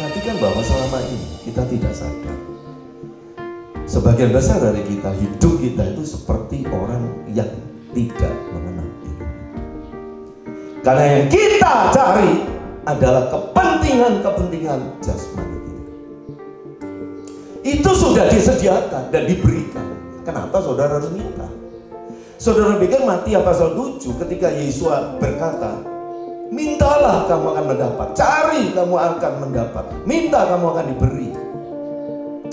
Perhatikan bahwa selama ini kita tidak sadar. Sebagian besar dari kita, hidup kita itu seperti orang yang tidak mengenal Tuhan. Karena yang kita cari adalah kepentingan-kepentingan jasmani kita. Itu sudah disediakan dan diberikan. Kenapa saudara harus minta? Saudara pikir Matius pasal 7 ketika Yesus berkata, mintalah kamu akan mendapat, cari kamu akan mendapat, minta kamu akan diberi,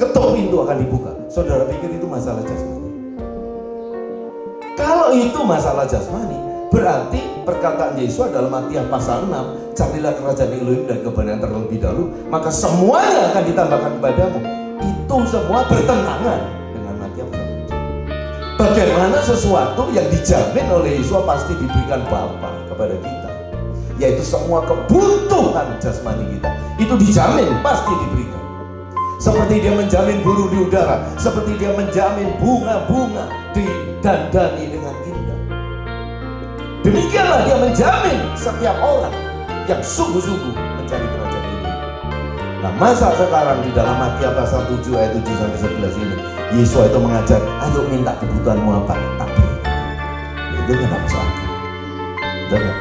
ketuk pintu akan dibuka. Saudara pikir itu masalah jasmani? Kalau itu masalah jasmani, berarti perkataan Yesus adalah Matius pasal 6, carilah kerajaan Elohim dan kebenaran terlebih dahulu, maka semuanya akan ditambahkan kepadamu. Itu semua bertentangan dengan Matius pasal 7. Bagaimana sesuatu yang dijamin oleh Yesus pasti diberikan Bapa kepada kita, yaitu semua kebutuhan jasmani kita, itu dijamin pasti diberikan. Seperti dia menjamin burung di udara, seperti dia menjamin bunga-bunga didandani dengan indah, demikianlah dia menjamin setiap orang yang sungguh-sungguh mencari kerajaan ini. Nah, masa sekarang di dalam Matius pasal 7 ayat 7 sampai 11 ini, Yesus itu mengajar, ayo minta kebutuhanmu apa, tak beri. Itu nggak masuk akal. Betul nggak?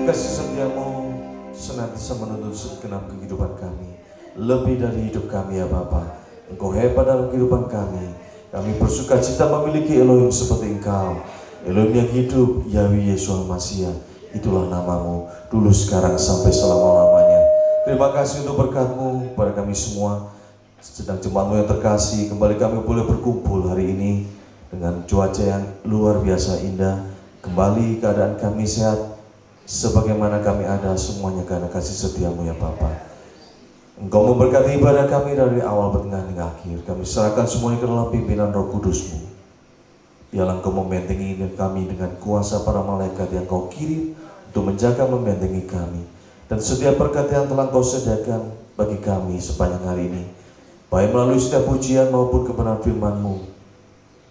Kasih setiamu senantiasa menuntun segenap kehidupan kami. Lebih dari hidup kami ya Bapa, Engkau hebat dalam kehidupan kami. Kami bersuka cita memiliki Elohim seperti Engkau, Elohim yang hidup, Yahweh Yeshua Mashiach. Itulah namamu, dulu sekarang sampai selama-lamanya. Terima kasih untuk berkat-Mu pada kami semua. Sedang jemaat-Mu yang terkasih, kembali kami boleh berkumpul hari ini dengan cuaca yang luar biasa indah. Kembali keadaan kami sehat, sebagaimana kami ada semuanya karena kasih setiamu ya Bapa. Engkau memberkati ibadah kami dari awal, pertengahan hingga akhir. Kami serahkan semuanya ke dalam pimpinan Roh Kudus-Mu. Biarlah Engkau membentengi kami dengan kuasa para malaikat yang Kau kirim untuk menjaga membentengi kami. Dan setiap berkat yang telah Kau sediakan bagi kami sepanjang hari ini, baik melalui setiap pujian maupun kebenaran firman-Mu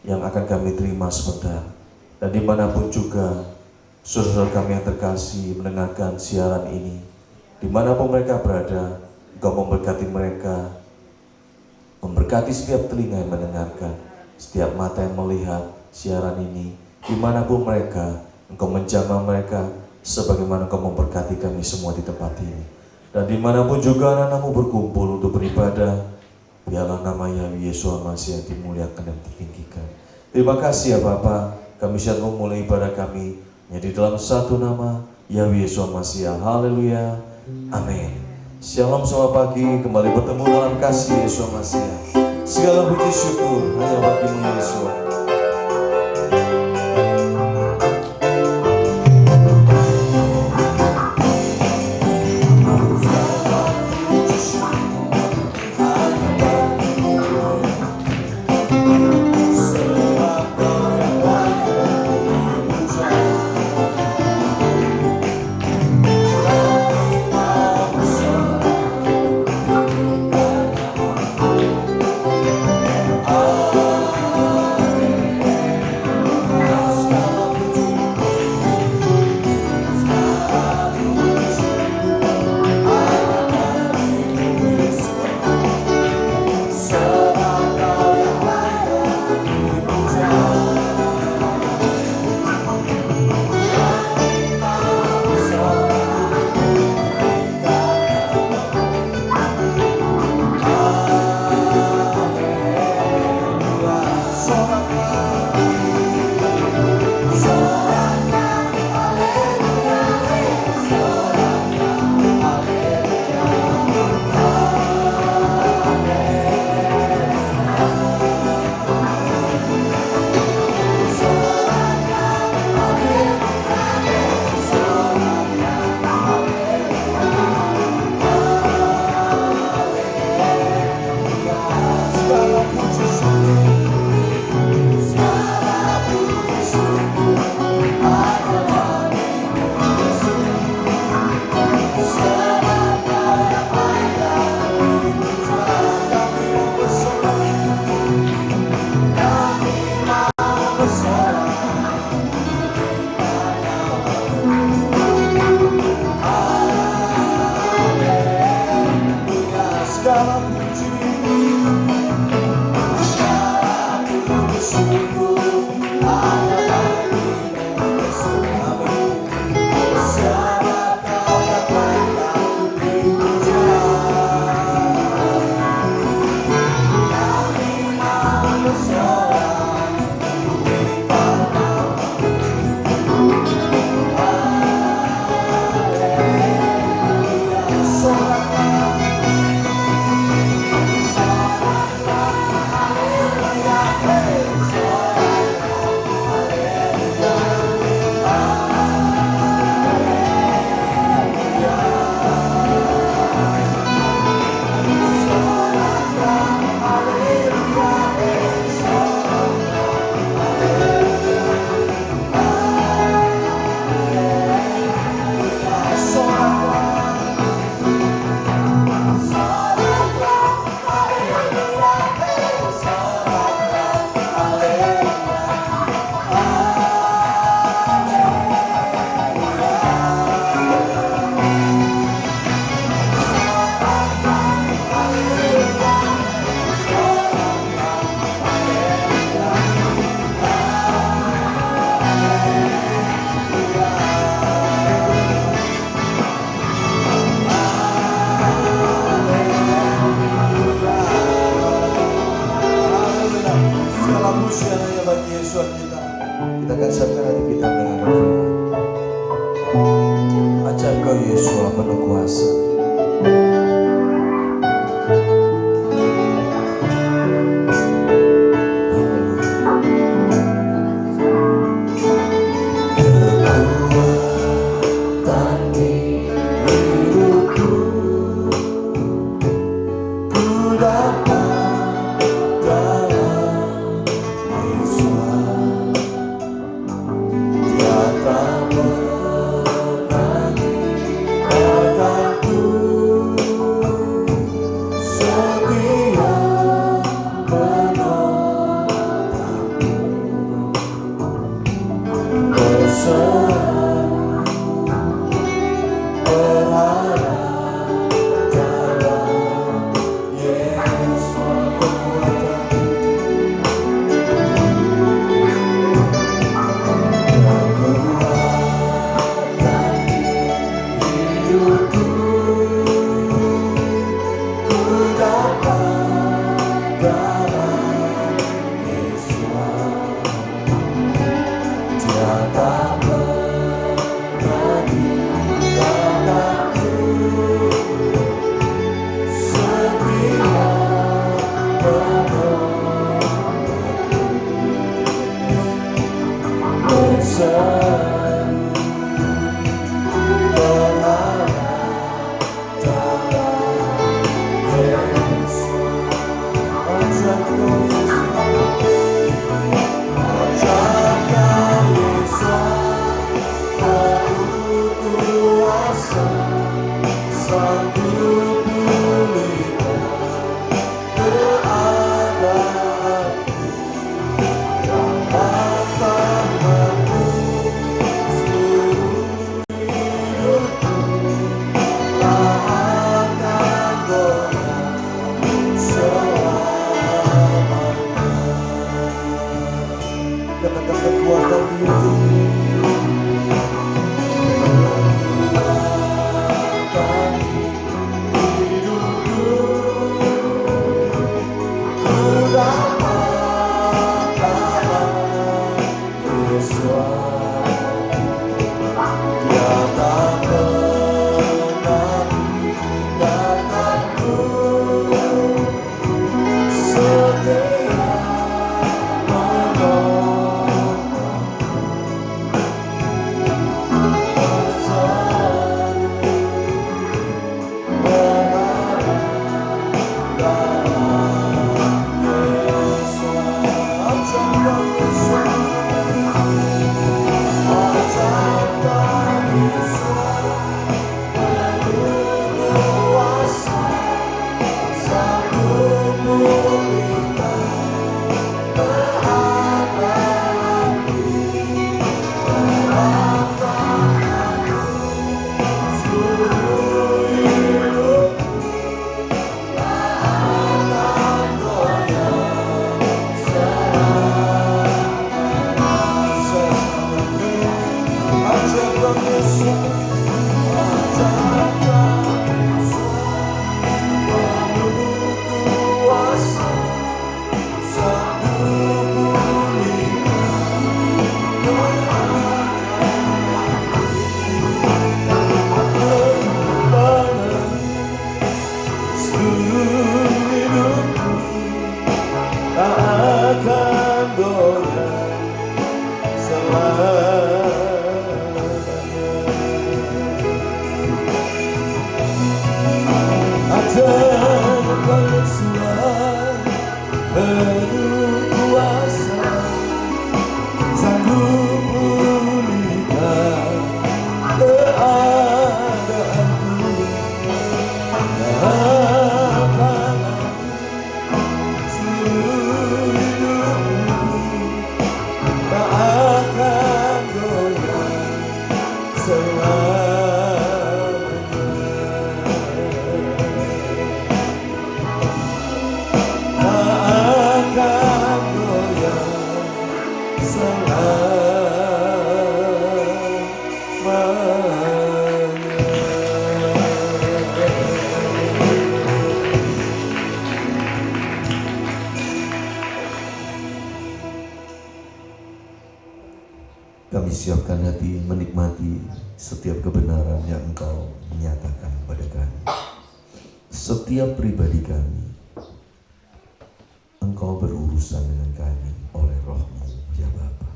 yang akan kami terima sebentar. Dan dimanapun juga saudara kami yang terkasih mendengarkan siaran ini, dimanapun mereka berada, Engkau memberkati mereka, memberkati setiap telinga yang mendengarkan, setiap mata yang melihat siaran ini, dimanapun mereka, Engkau menjamah mereka, sebagaimana Engkau memberkati kami semua di tempat ini. Dan dimanapun juga anak-anak-Mu berkumpul untuk beribadah, biarlah nama Yahweh Yeshua Mashiach dimuliakan dan ditinggikan. Terima kasih ya Bapa, kami siap memulai ibadah kami di dalam satu nama Yahweh Yeshua Mashiach. Haleluya, amin. Shalom selamat pagi, kembali bertemu dalam kasih Yeshua Mashiach. Segala puji syukur hanya bagi-Mu Yesus. segala musuh yang hanya bagi Yesus kita. Kita akan siapkan hati kita dengan firman. Ajaib kau Yesus penuh kuasa. akan Kami siapkan hati menikmati setiap kebenaran yang Engkau menyatakan kepada kami. Setiap pribadi kami, Engkau berurusan dengan kami oleh Roh-Mu, ya Bapa.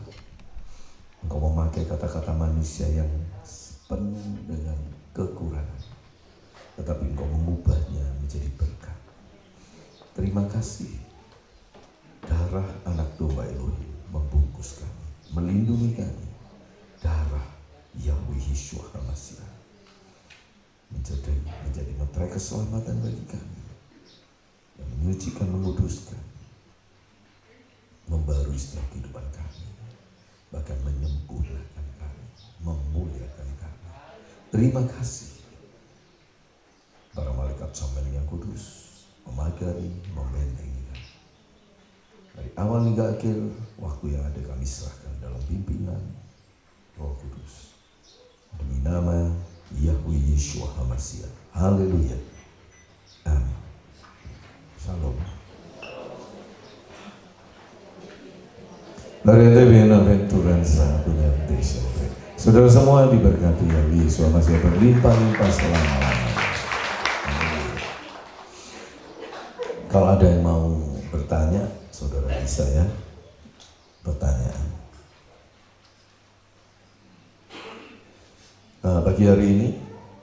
Engkau memakai kata-kata manusia yang penuh dengan kekurangan, tetapi Engkau mengubahnya menjadi berkat. Terima kasih. Darah anak domba Elohim membungkus kami, melindungi kami. Darah Yahweh Yeshua HaMashiach menjadi meterai keselamatan bagi kami, yang menyucikan, menguduskan, membarui setiap kehidupan kami, bahkan menyempurnakan kami, memuliakan kami. Terima kasih. Para malaikat Samen yang kudus memagari, membentengi kami. Dari awal hingga akhir, waktu yang ada kami serahkan dalam pimpinan Roh Kudus. Demi nama Yahweh Yeshua HaMashiach. Haleluya. Amin. Shalom. Gloriate bienaventuranza punya siempre. Saudara semua diberkati Yahweh Yeshua HaMashiach berlimpah-limpah selama-lamanya. Kalau ada yang mau bertanya, saudara bisa ya. Pertanyaan. Nah, pagi hari ini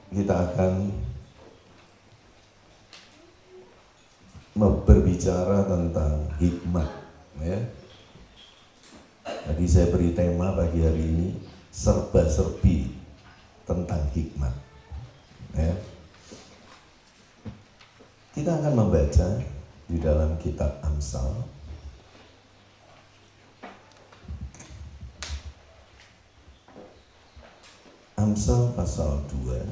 kita akan berbicara tentang hikmat, ya. Jadi saya beri tema pagi hari ini serba-serbi tentang hikmat, ya. Kita akan membaca di dalam kitab Amsal pasal 2.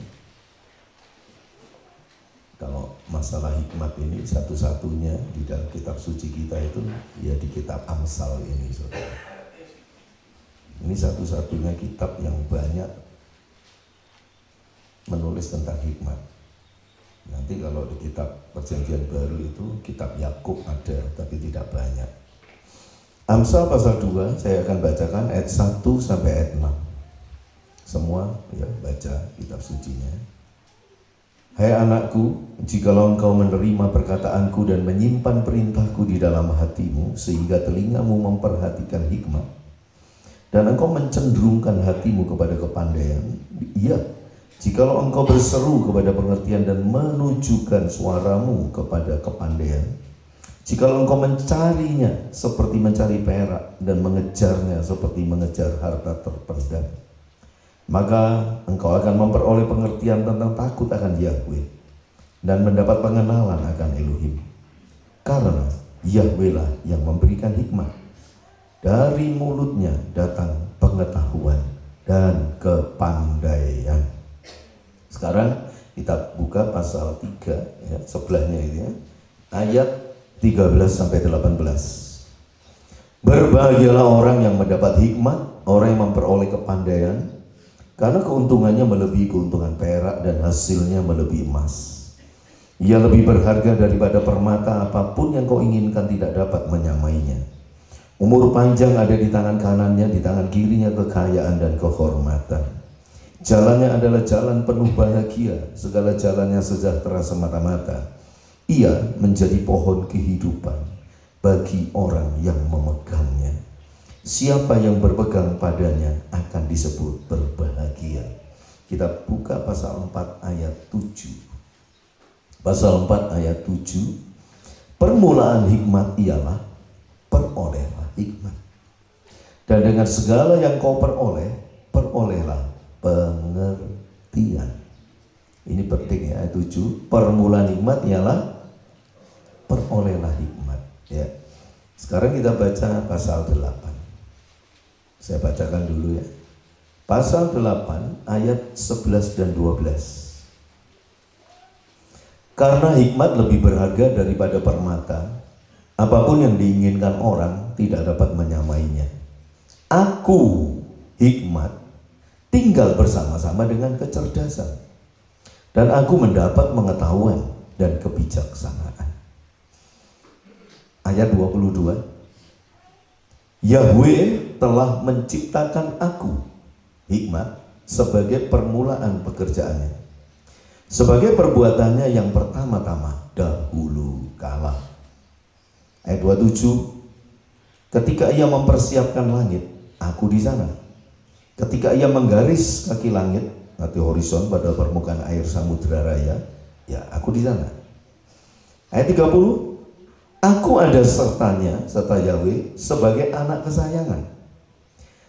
Kalau masalah hikmat ini satu-satunya di dalam kitab suci kita itu ya di kitab Amsal ini, saudara. Ini satu-satunya kitab yang banyak menulis tentang hikmat. Nanti kalau di kitab Perjanjian Baru itu kitab Yakub ada, tapi tidak banyak. Amsal pasal 2 saya akan bacakan ayat 1 sampai ayat 6. Semua ya baca kitab sucinya. Hai anakku, jikalau engkau menerima perkataanku dan menyimpan perintahku di dalam hatimu, sehingga telingamu memperhatikan hikmat, dan engkau mencenderungkan hatimu kepada kepandaian, iya, jikalau engkau berseru kepada pengertian dan menunjukkan suaramu kepada kepandaian, jikalau engkau mencarinya seperti mencari perak dan mengejarnya seperti mengejar harta terpendam, maka engkau akan memperoleh pengertian tentang takut akan Yahweh dan mendapat pengenalan akan Elohim. Karena Yahweh lah yang memberikan hikmat. Dari mulutnya datang pengetahuan dan kepandaian. Sekarang kita buka pasal 3 ya, sebelahnya itu ya. Ayat 13 sampai 18. Berbahagialah orang yang mendapat hikmat, orang yang memperoleh kepandaian, karena keuntungannya melebihi keuntungan perak dan hasilnya melebihi emas. Ia lebih berharga daripada permata, apapun yang kau inginkan tidak dapat menyamainya. Umur panjang ada di tangan kanannya, di tangan kirinya kekayaan dan kehormatan. Jalannya adalah jalan penuh bahagia, segala jalannya sejahtera semata-mata. Ia menjadi pohon kehidupan bagi orang yang memegangnya. Siapa yang berpegang padanya akan disebut berbahagia. Kita buka pasal 4 ayat 7. Pasal 4 ayat 7. Permulaan hikmat ialah perolehlah hikmat. Dan dengan segala yang kau peroleh, perolehlah pengertian. Ini penting ya, ayat 7. Permulaan hikmat ialah perolehlah hikmat, ya. Sekarang kita baca pasal 8. Saya bacakan dulu ya. Pasal 8 ayat 11 dan 12. Karena hikmat lebih berharga daripada permata, apapun yang diinginkan orang tidak dapat menyamainya. Aku, hikmat, tinggal bersama-sama dengan kecerdasan, dan aku mendapat pengetahuan dan kebijaksanaan. Ayat 22. Yahweh telah menciptakan aku, hikmat, sebagai permulaan pekerjaannya, sebagai perbuatannya yang pertama-tama dahulu kala. Ayat 27, ketika ia mempersiapkan langit, aku di sana. Ketika ia menggaris kaki langit, kaki horizon pada permukaan air samudera raya, ya aku di sana. Ayat 30, aku ada sertanya, serta Yahweh, sebagai anak kesayangan.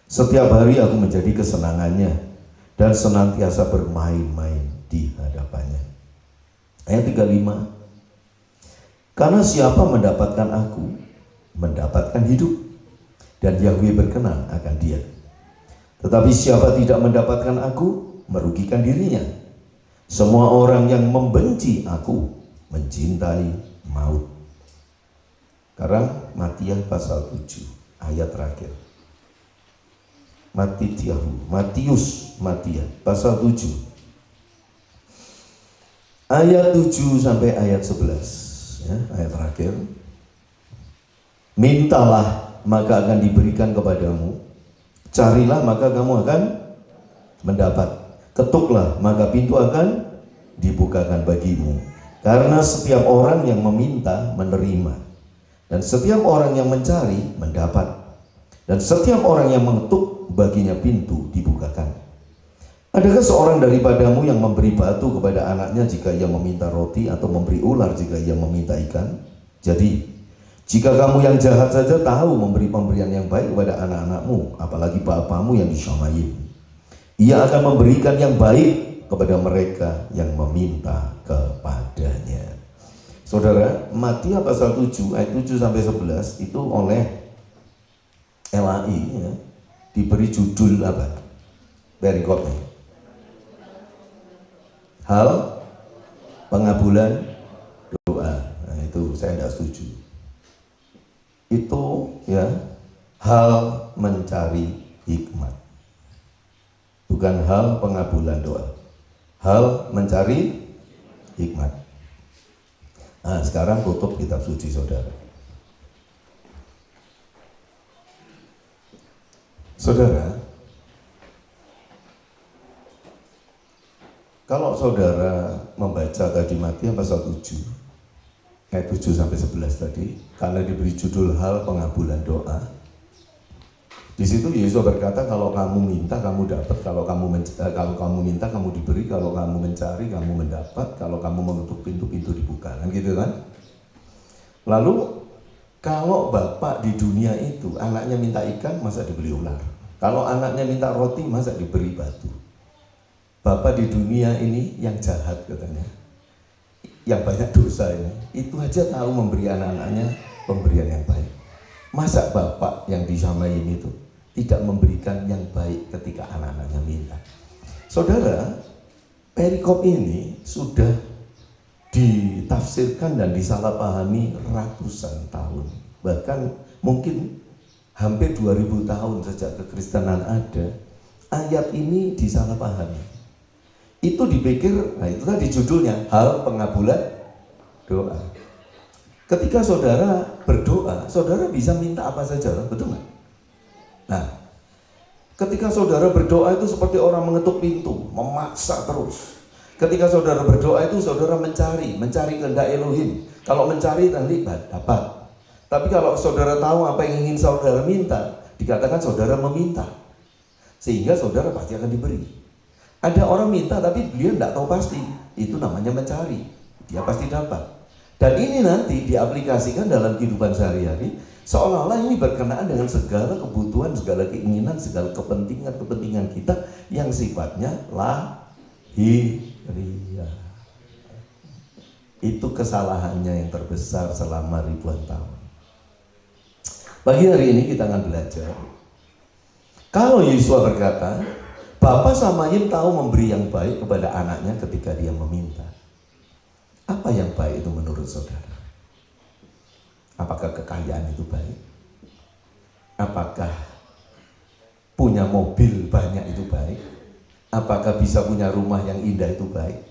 Setiap hari aku menjadi kesenangannya dan senantiasa bermain-main di hadapannya. Ayat 35, karena siapa mendapatkan aku, mendapatkan hidup, dan Yahweh berkenan akan dia. Tetapi siapa tidak mendapatkan aku, merugikan dirinya. Semua orang yang membenci aku, mencintai maut. Sekarang Matius pasal 7, ayat terakhir. Matius pasal 7, ayat 7 sampai ayat 11, ya, ayat terakhir. Mintalah maka akan diberikan kepadamu, carilah maka kamu akan mendapat, ketuklah maka pintu akan dibukakan bagimu. Karena setiap orang yang meminta menerima, dan setiap orang yang mencari mendapat, dan setiap orang yang mengetuk baginya pintu dibukakan. Adakah seorang daripadamu yang memberi batu kepada anaknya jika ia meminta roti, atau memberi ular jika ia meminta ikan? Jadi, jika kamu yang jahat saja tahu memberi pemberian yang baik kepada anak-anakmu, apalagi Bapamu yang di Syamaim, ia akan memberikan yang baik kepada mereka yang meminta kepadanya. Saudara, Matius pasal 7 ayat 7 sampai 11 itu oleh LAI, ya, diberi judul apa? Perikopnya. Hal pengabulan doa. Nah, itu saya tidak setuju. Itu, ya, hal mencari hikmat, bukan hal pengabulan doa. Hal mencari hikmat. Nah, sekarang tutup kitab suci, saudara. Saudara, kalau saudara membaca tadi Matius pasal 7 ayat 7 sampai 11 tadi, karena diberi judul hal pengabulan doa, di situ Yesus berkata, kalau kamu minta kamu dapat, kalau kamu minta kamu diberi, kalau kamu mencari kamu mendapat, kalau kamu mengetuk pintu-pintu dibuka, kan gitu kan? Lalu kalau bapak di dunia itu anaknya minta ikan, masa dibeli ular? Kalau anaknya minta roti, masa diberi batu? Bapak di dunia ini yang jahat katanya, yang banyak dosa ini, itu aja tahu memberi anak-anaknya pemberian yang baik. Masa bapak yang di Syamaim itu tidak memberikan yang baik ketika anak-anaknya minta? Saudara, perikop ini sudah ditafsirkan dan disalahpahami ratusan tahun, bahkan mungkin hampir 2000 tahun sejak kekristenan ada. Ayat ini disalahpahami. Itu dipikir, nah itu tadi judulnya, hal pengabulan doa. Ketika saudara berdoa, saudara bisa minta apa saja, betul nggak? Nah, ketika saudara berdoa itu seperti orang mengetuk pintu, memaksa terus. Ketika saudara berdoa itu saudara mencari kehendak Elohim. Kalau mencari nanti dapat. Tapi kalau saudara tahu apa yang ingin saudara minta, dikatakan saudara meminta, sehingga saudara pasti akan diberi. Ada orang minta tapi dia tidak tahu pasti, itu namanya mencari, dia pasti dapat. Dan ini nanti diaplikasikan dalam kehidupan sehari-hari, seolah-olah ini berkenaan dengan segala kebutuhan, segala keinginan, segala kepentingan kita yang sifatnya lahiriah. Itu kesalahannya yang terbesar selama ribuan tahun. Pagi hari ini kita akan belajar. Kalau Yesua berkata, Bapa Syamaim tahu memberi yang baik kepada anaknya ketika dia meminta. Apa yang baik itu menurut saudara? Apakah kekayaan itu baik? Apakah punya mobil banyak itu baik? Apakah bisa punya rumah yang indah itu baik?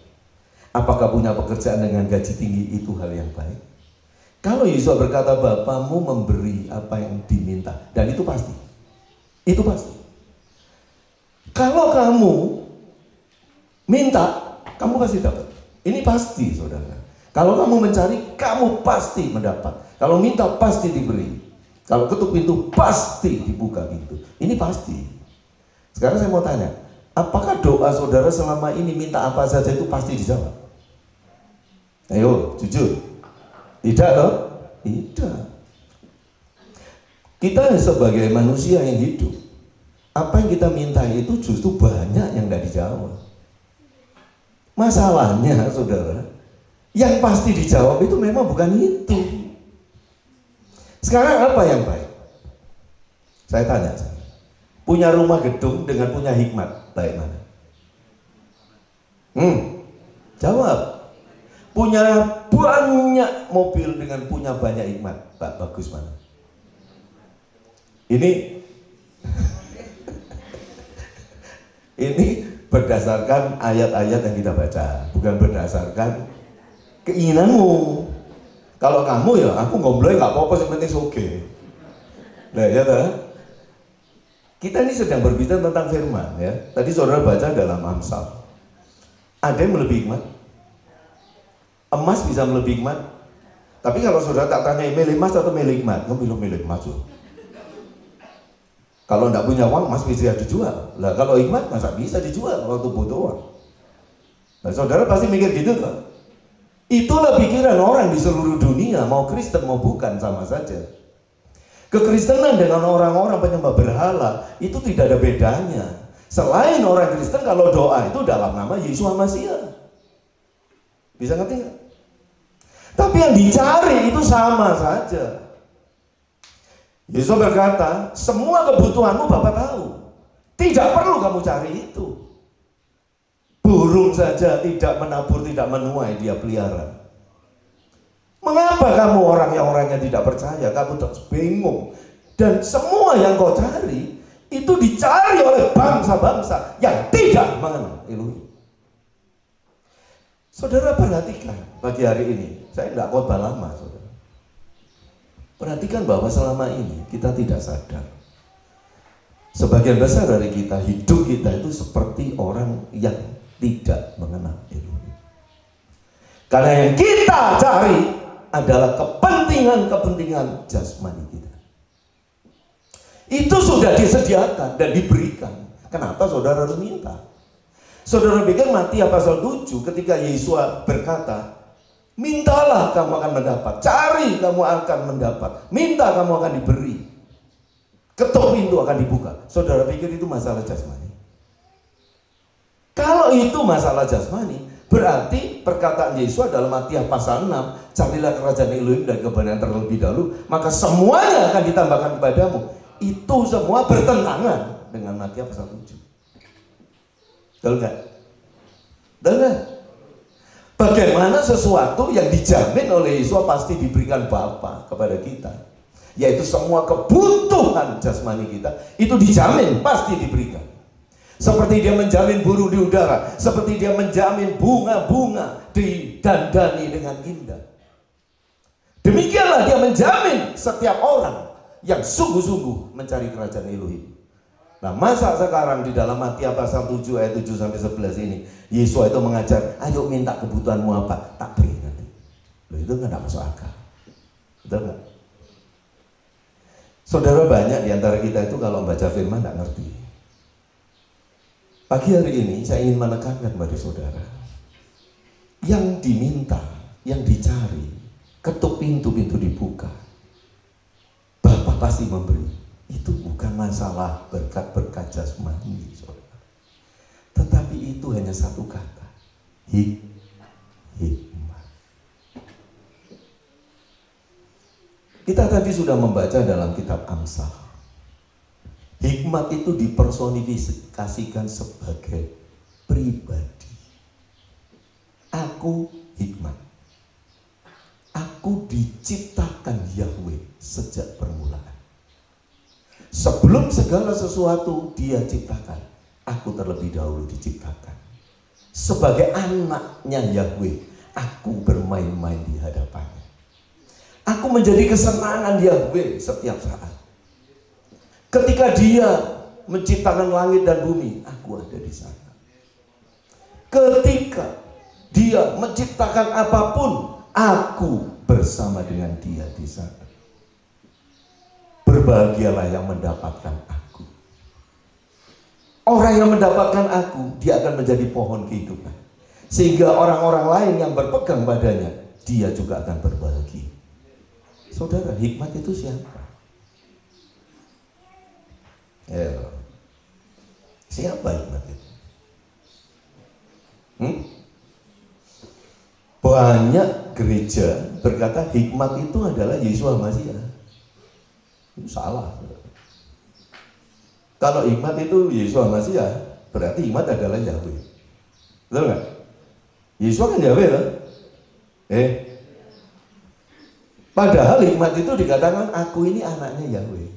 Apakah punya pekerjaan dengan gaji tinggi itu hal yang baik? Kalau Yesus berkata Bapamu memberi apa yang diminta, dan itu pasti. Itu pasti. Kalau kamu minta, kamu pasti dapat. Ini pasti, saudara. Kalau kamu mencari, kamu pasti mendapat. Kalau minta, pasti diberi. Kalau ketuk pintu, pasti dibuka pintu. Ini pasti. Sekarang saya mau tanya, apakah doa saudara selama ini minta apa saja itu pasti dijawab? Ayo, jujur. Tidak loh? Tidak. Kita sebagai manusia yang hidup, apa yang kita minta itu justru banyak yang tidak dijawab. Masalahnya, saudara, yang pasti dijawab itu memang bukan itu. Sekarang apa yang baik? Saya tanya, punya rumah gedung dengan punya hikmat, baik mana? Jawab. Punya banyak mobil dengan punya banyak hikmat, bagus mana? Ini berdasarkan ayat-ayat yang kita baca, bukan berdasarkan keinginanmu. Kalau kamu ya, aku ngombloi nggak apa-apa, yang penting soge. Nah ya tak? Kita ini sedang berbicara tentang firman ya. Tadi saudara baca dalam Amsal. Ada yang melebihi hikmat. Emas bisa melebihi hikmat. Tapi kalau saudara tak tanya milih emas atau milih hikmat, kamu milih emas loh. Kalau tidak punya uang, emas bisa dijual. Lah kalau hikmat masa bisa dijual waktu butuh uang. Nah saudara pasti mikir gitu kan? Itulah pikiran orang di seluruh dunia, mau Kristen mau bukan sama saja. Kekristenan dengan orang-orang penyembah berhala itu tidak ada bedanya. Selain orang Kristen, kalau doa itu dalam nama Yesus Masiah. Bisa ngerti nggak? Tapi yang dicari itu sama saja. Yesus berkata, semua kebutuhanmu Bapa tahu. Tidak perlu kamu cari itu. Burung saja tidak menabur, tidak menuai, dia pelihara. Mengapa kamu orangnya tidak percaya? Kamu terus bingung. Dan semua yang kau cari itu dicari oleh bangsa-bangsa yang tidak mengenal Elohim. Saudara perhatikan pagi hari ini, saya tidak khotbah lama, saudara. Perhatikan bahwa selama ini kita tidak sadar. Sebagian besar dari kita, hidup kita itu seperti orang yang tidak mengenal Elohim. Karena yang kita cari adalah kepentingan-kepentingan jasmani kita. Itu sudah disediakan dan diberikan. Kenapa saudara harus minta? Saudara pikir Matius pasal 7 ketika Yesus berkata, mintalah kamu akan mendapat, cari kamu akan mendapat, minta kamu akan diberi, ketuk pintu akan dibuka. Saudara pikir itu masalah jasmani? Kalau itu masalah jasmani, berarti perkataan Yesus dalam Matius pasal 6, carilah kerajaan Elohim dan kebenaran terlebih dahulu, maka semuanya akan ditambahkan kepadamu. Itu semua bertentangan dengan Matius pasal 7. Betul nggak? Betul nggak? Bagaimana sesuatu yang dijamin oleh Yesus pasti diberikan Bapa kepada kita, yaitu semua kebutuhan jasmani kita itu dijamin pasti diberikan. Seperti dia menjamin burung di udara, seperti dia menjamin bunga-bunga didandani dengan indah. Demikianlah dia menjamin setiap orang yang sungguh-sungguh mencari kerajaan Elohim. Nah, masa sekarang di dalam Matius pasal 7 ayat 7 sampai 11 ini, Yesus itu mengajar, ayo minta kebutuhanmu apa, tak beri nanti. Loh, itu nggak masuk akal. Betul nggak? Saudara, banyak di antara kita itu kalau membaca firman nggak ngerti. Pagi hari ini saya ingin menekankan kepada saudara, yang diminta, yang dicari, ketuk pintu-pintu dibuka, Bapa pasti memberi. Itu bukan masalah berkat-berkat jasmani, saudara. Tetapi itu hanya satu kata, hikmat. Kita tadi sudah membaca dalam kitab Amsal. Hikmat itu dipersonifikasikan sebagai pribadi. Aku hikmat. Aku diciptakan Yahweh sejak permulaan. Sebelum segala sesuatu dia ciptakan, aku terlebih dahulu diciptakan. Sebagai anaknya Yahweh, aku bermain-main di hadapannya. Aku menjadi kesenangan Yahweh setiap saat. Ketika Dia menciptakan langit dan bumi, aku ada di sana. Ketika Dia menciptakan apapun, aku bersama dengan Dia di sana. Berbahagialah yang mendapatkan aku. Orang yang mendapatkan aku, dia akan menjadi pohon kehidupan. Sehingga orang-orang lain yang berpegang padanya, dia juga akan berbahagia. Saudara, hikmat itu siapa? Siapa hikmat itu? Banyak gereja berkata hikmat itu adalah Yesus Masiah. Itu salah. Kalau hikmat itu Yesus Masiah, berarti hikmat adalah Yahweh. Betul nggak? Yesus kan Yahweh kan? Padahal hikmat itu dikatakan aku ini anaknya Yahweh.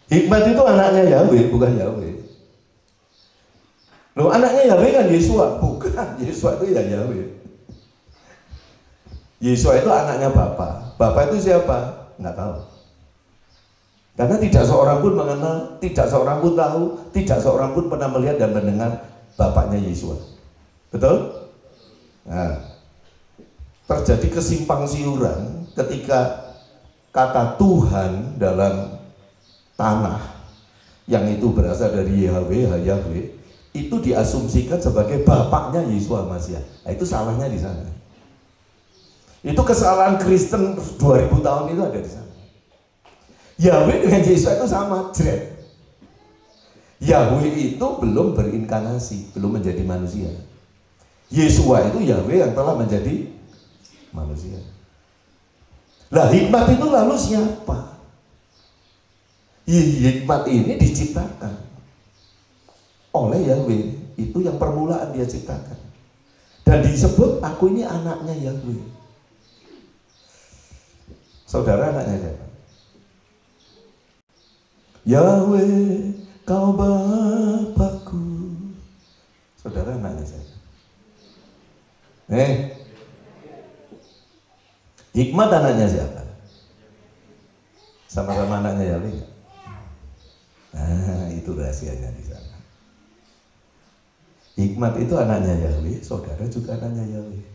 Hikmat itu anaknya Yahweh, bukan Yahweh. Loh, anaknya Yahweh kan Yesua, bukan. Yesua itu ya Yahweh. Yesua itu anaknya Bapa. Bapa itu siapa? Nggak tahu. Karena tidak seorang pun mengenal, tidak seorang pun tahu, tidak seorang pun pernah melihat dan mendengar bapaknya Yesua. Betul? Nah, terjadi kesimpang siuran ketika kata Tuhan dalam tanah yang itu berasal dari Yahweh itu diasumsikan sebagai bapaknya Yesus Masiah. Nah, itu salahnya di sana. Itu kesalahan Kristen 2000 tahun itu ada di sana. Yahweh dengan Yesus itu sama, jret. Yahweh itu belum berinkarnasi, belum menjadi manusia. Yesua itu Yahweh yang telah menjadi manusia. Lah, hikmat itu lalu siapa? Hikmat ini diciptakan oleh Yahweh. Itu yang permulaan dia ciptakan. Dan disebut aku ini anaknya Yahweh. Saudara anaknya siapa? Yahweh, kau Bapakku. Saudara anaknya siapa? Hikmat anaknya siapa? Sama-sama anaknya Yahweh. Nah, itu rahasianya di sana. Hikmat itu anaknya Yahweh, saudara juga anaknya Yahweh.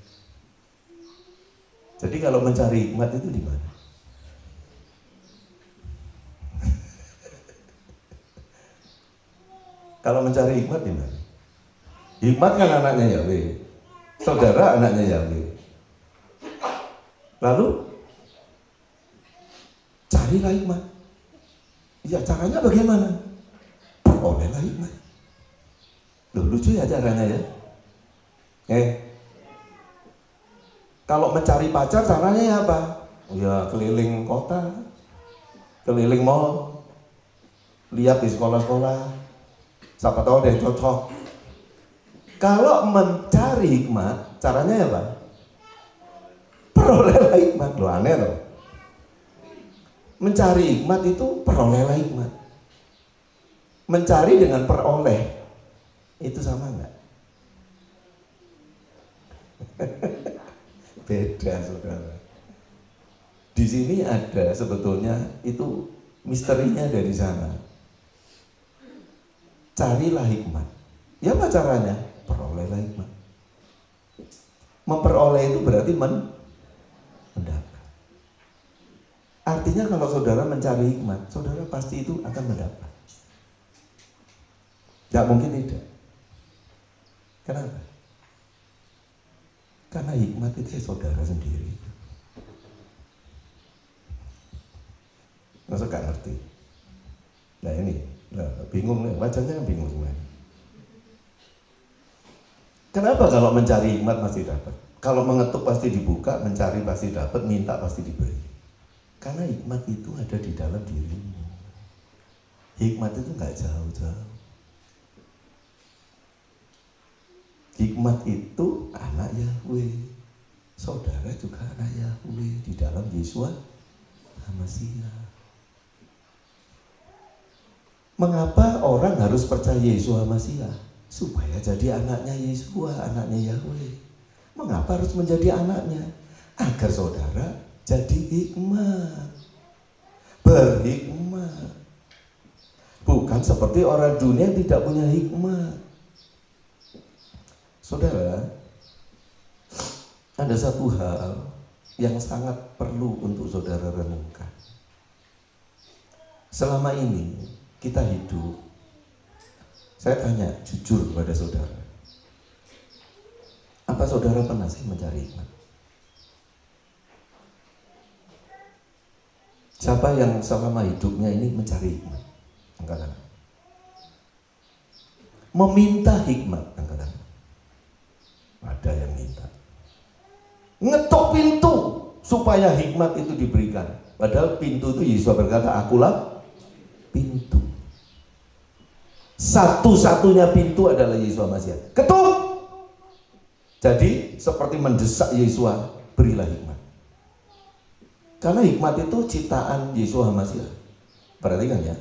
Jadi kalau mencari hikmat itu di mana? Kalau mencari hikmat di mana? Hikmat kan anaknya Yahweh, saudara anaknya Yahweh. Lalu carilah hikmat. Ya, caranya bagaimana? Perolehlah hikmat. Loh, lucu ya caranya ya. Kalau mencari pacar caranya apa? Ya keliling kota, keliling mall, lihat di sekolah-sekolah. Siapa tahu ada yang cocok. Kalau mencari hikmat, caranya apa? Perolehlah hikmat. Loh, aneh loh. Mencari hikmat itu perolehlah hikmat. Mencari dengan peroleh itu sama enggak? Beda, saudara. Di sini ada sebetulnya itu misterinya dari sana. Carilah hikmat. Ya apa caranya? Perolehlah hikmat. Memperoleh itu berarti mendapat. Artinya kalau saudara mencari hikmat, saudara pasti itu akan mendapat. Tidak mungkin tidak. Kenapa? Karena hikmat itu ya saudara sendiri. Masa gak ngerti? Nah ini, bingung nih, wajahnya bingung semuanya. Kenapa kalau mencari hikmat pasti dapat? Kalau mengetuk pasti dibuka, mencari pasti dapat, minta pasti diberi. Karena hikmat itu ada di dalam dirimu. Hikmat itu gak jauh-jauh. Hikmat itu anak Yahweh. Saudara juga anak Yahweh di dalam Yesus Masiah. Mengapa orang harus percaya Yesus Masiah? Supaya jadi anaknya Yesus, anaknya Yahweh. Mengapa harus menjadi anaknya? Agar saudara jadi hikmat, berhikmat. Jangan seperti orang dunia yang tidak punya hikmat. Saudara, ada satu hal yang sangat perlu untuk saudara renungkan. Selama ini kita hidup, saya tanya jujur kepada saudara, apa saudara pernah sih mencari hikmat? Siapa yang selama hidupnya ini mencari hikmat? Angkat tangan. Meminta hikmat, angkat tangan. Ada yang minta. Ngetok pintu supaya hikmat itu diberikan. Padahal pintu itu Yesus berkata, akulah pintu. Satu-satunya pintu adalah Yesus Masias. Ketuk. Jadi seperti mendesak Yesus, berilah hikmat. Karena hikmat itu ciptaan Yesus Masias. Perhatikan ya.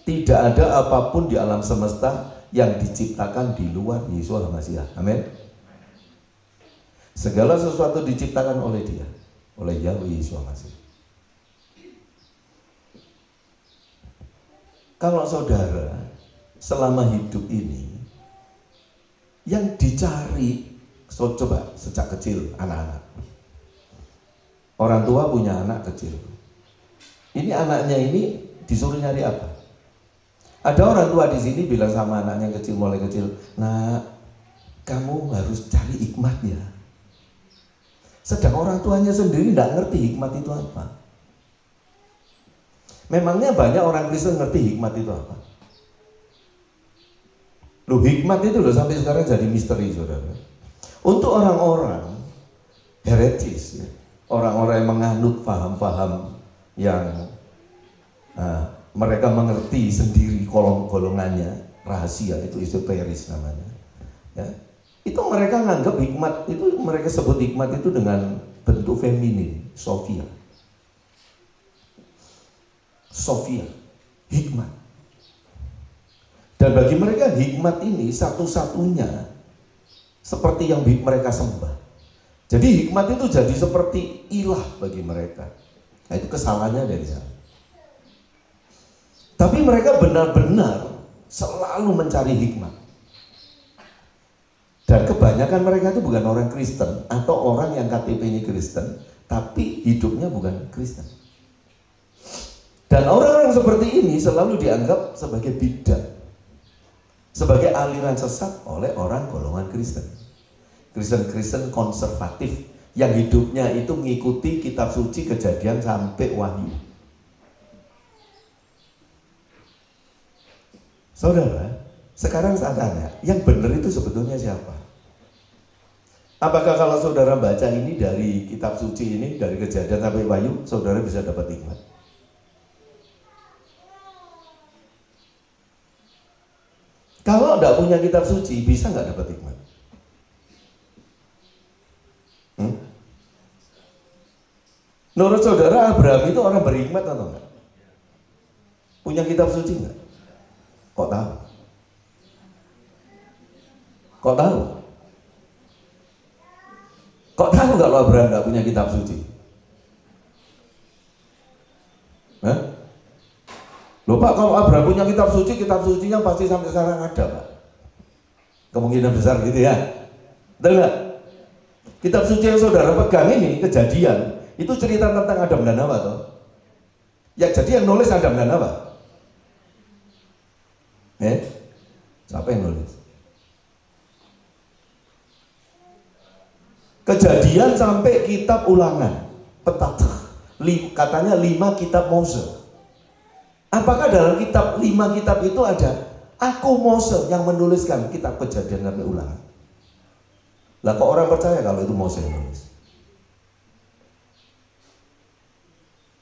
Tidak ada apapun di alam semesta yang diciptakan di luar Yesus Masias. Amin. Segala sesuatu diciptakan oleh Dia, oleh Yahweh Yesus Masias. Kalau saudara selama hidup ini yang dicari, coba sejak kecil anak-anak. Orang tua punya anak kecil. Ini anaknya ini disuruh nyari apa? Ada orang tua di sini bilang sama anaknya yang kecil, mulai kecil, "Nak, kamu harus cari hikmat ya." Sedang orang tuanya sendiri tidak ngerti hikmat itu apa. Memangnya banyak orang Kristen ngerti hikmat itu apa? Loh, hikmat itu loh sampai sekarang jadi misteri, saudara. Untuk orang-orang heretis, ya, orang-orang yang menganut paham-paham yang mereka mengerti sendiri golongannya, rahasia, itu esoteris namanya. Ya. Itu mereka nganggap hikmat itu, mereka sebut hikmat itu dengan bentuk feminin, Sophia. Sophia, hikmat. Dan bagi mereka hikmat ini satu-satunya seperti yang mereka sembah. Jadi hikmat itu jadi seperti ilah bagi mereka. Nah, itu kesalahannya dari sana. Tapi mereka benar-benar selalu mencari hikmat. Dan kebanyakan mereka itu bukan orang Kristen atau orang yang KTP-nya Kristen, tapi hidupnya bukan Kristen. Dan orang-orang seperti ini selalu dianggap sebagai bidat, sebagai aliran sesat oleh orang golongan Kristen. Kristen-Kristen konservatif yang hidupnya itu mengikuti kitab suci Kejadian sampai Wahyu. Saudara, sekarang saya tanya, yang benar itu sebetulnya siapa? Apakah kalau saudara baca ini dari kitab suci ini, dari Kejadian sampai Wahyu, saudara bisa dapat hikmat? Kalau tidak punya kitab suci, bisa nggak dapat hikmat? Menurut saudara, Abraham itu orang berhikmat atau enggak? Punya kitab suci enggak? Kok tahu? Kok tahu? Kok tahu kalau Abraham enggak punya kitab suci? Hah? Loh Pak, kalau Abraham punya kitab sucinya pasti sampai sekarang ada Pak. Kemungkinan besar gitu ya. Betul nggak? Kitab suci yang saudara pegang ini, Kejadian, itu cerita tentang Adam dan Hawa toh. Ya, jadi yang nulis Adam dan Hawa. Siapa yang nulis? Kejadian sampai kitab Ulangan, Pentateuch, katanya 5 kitab Mose. Apakah dalam kitab 5 kitab itu ada aku Mose yang menuliskan kitab Kejadian sampai Ulangan? Lah kok orang percaya kalau itu Mose yang nulis?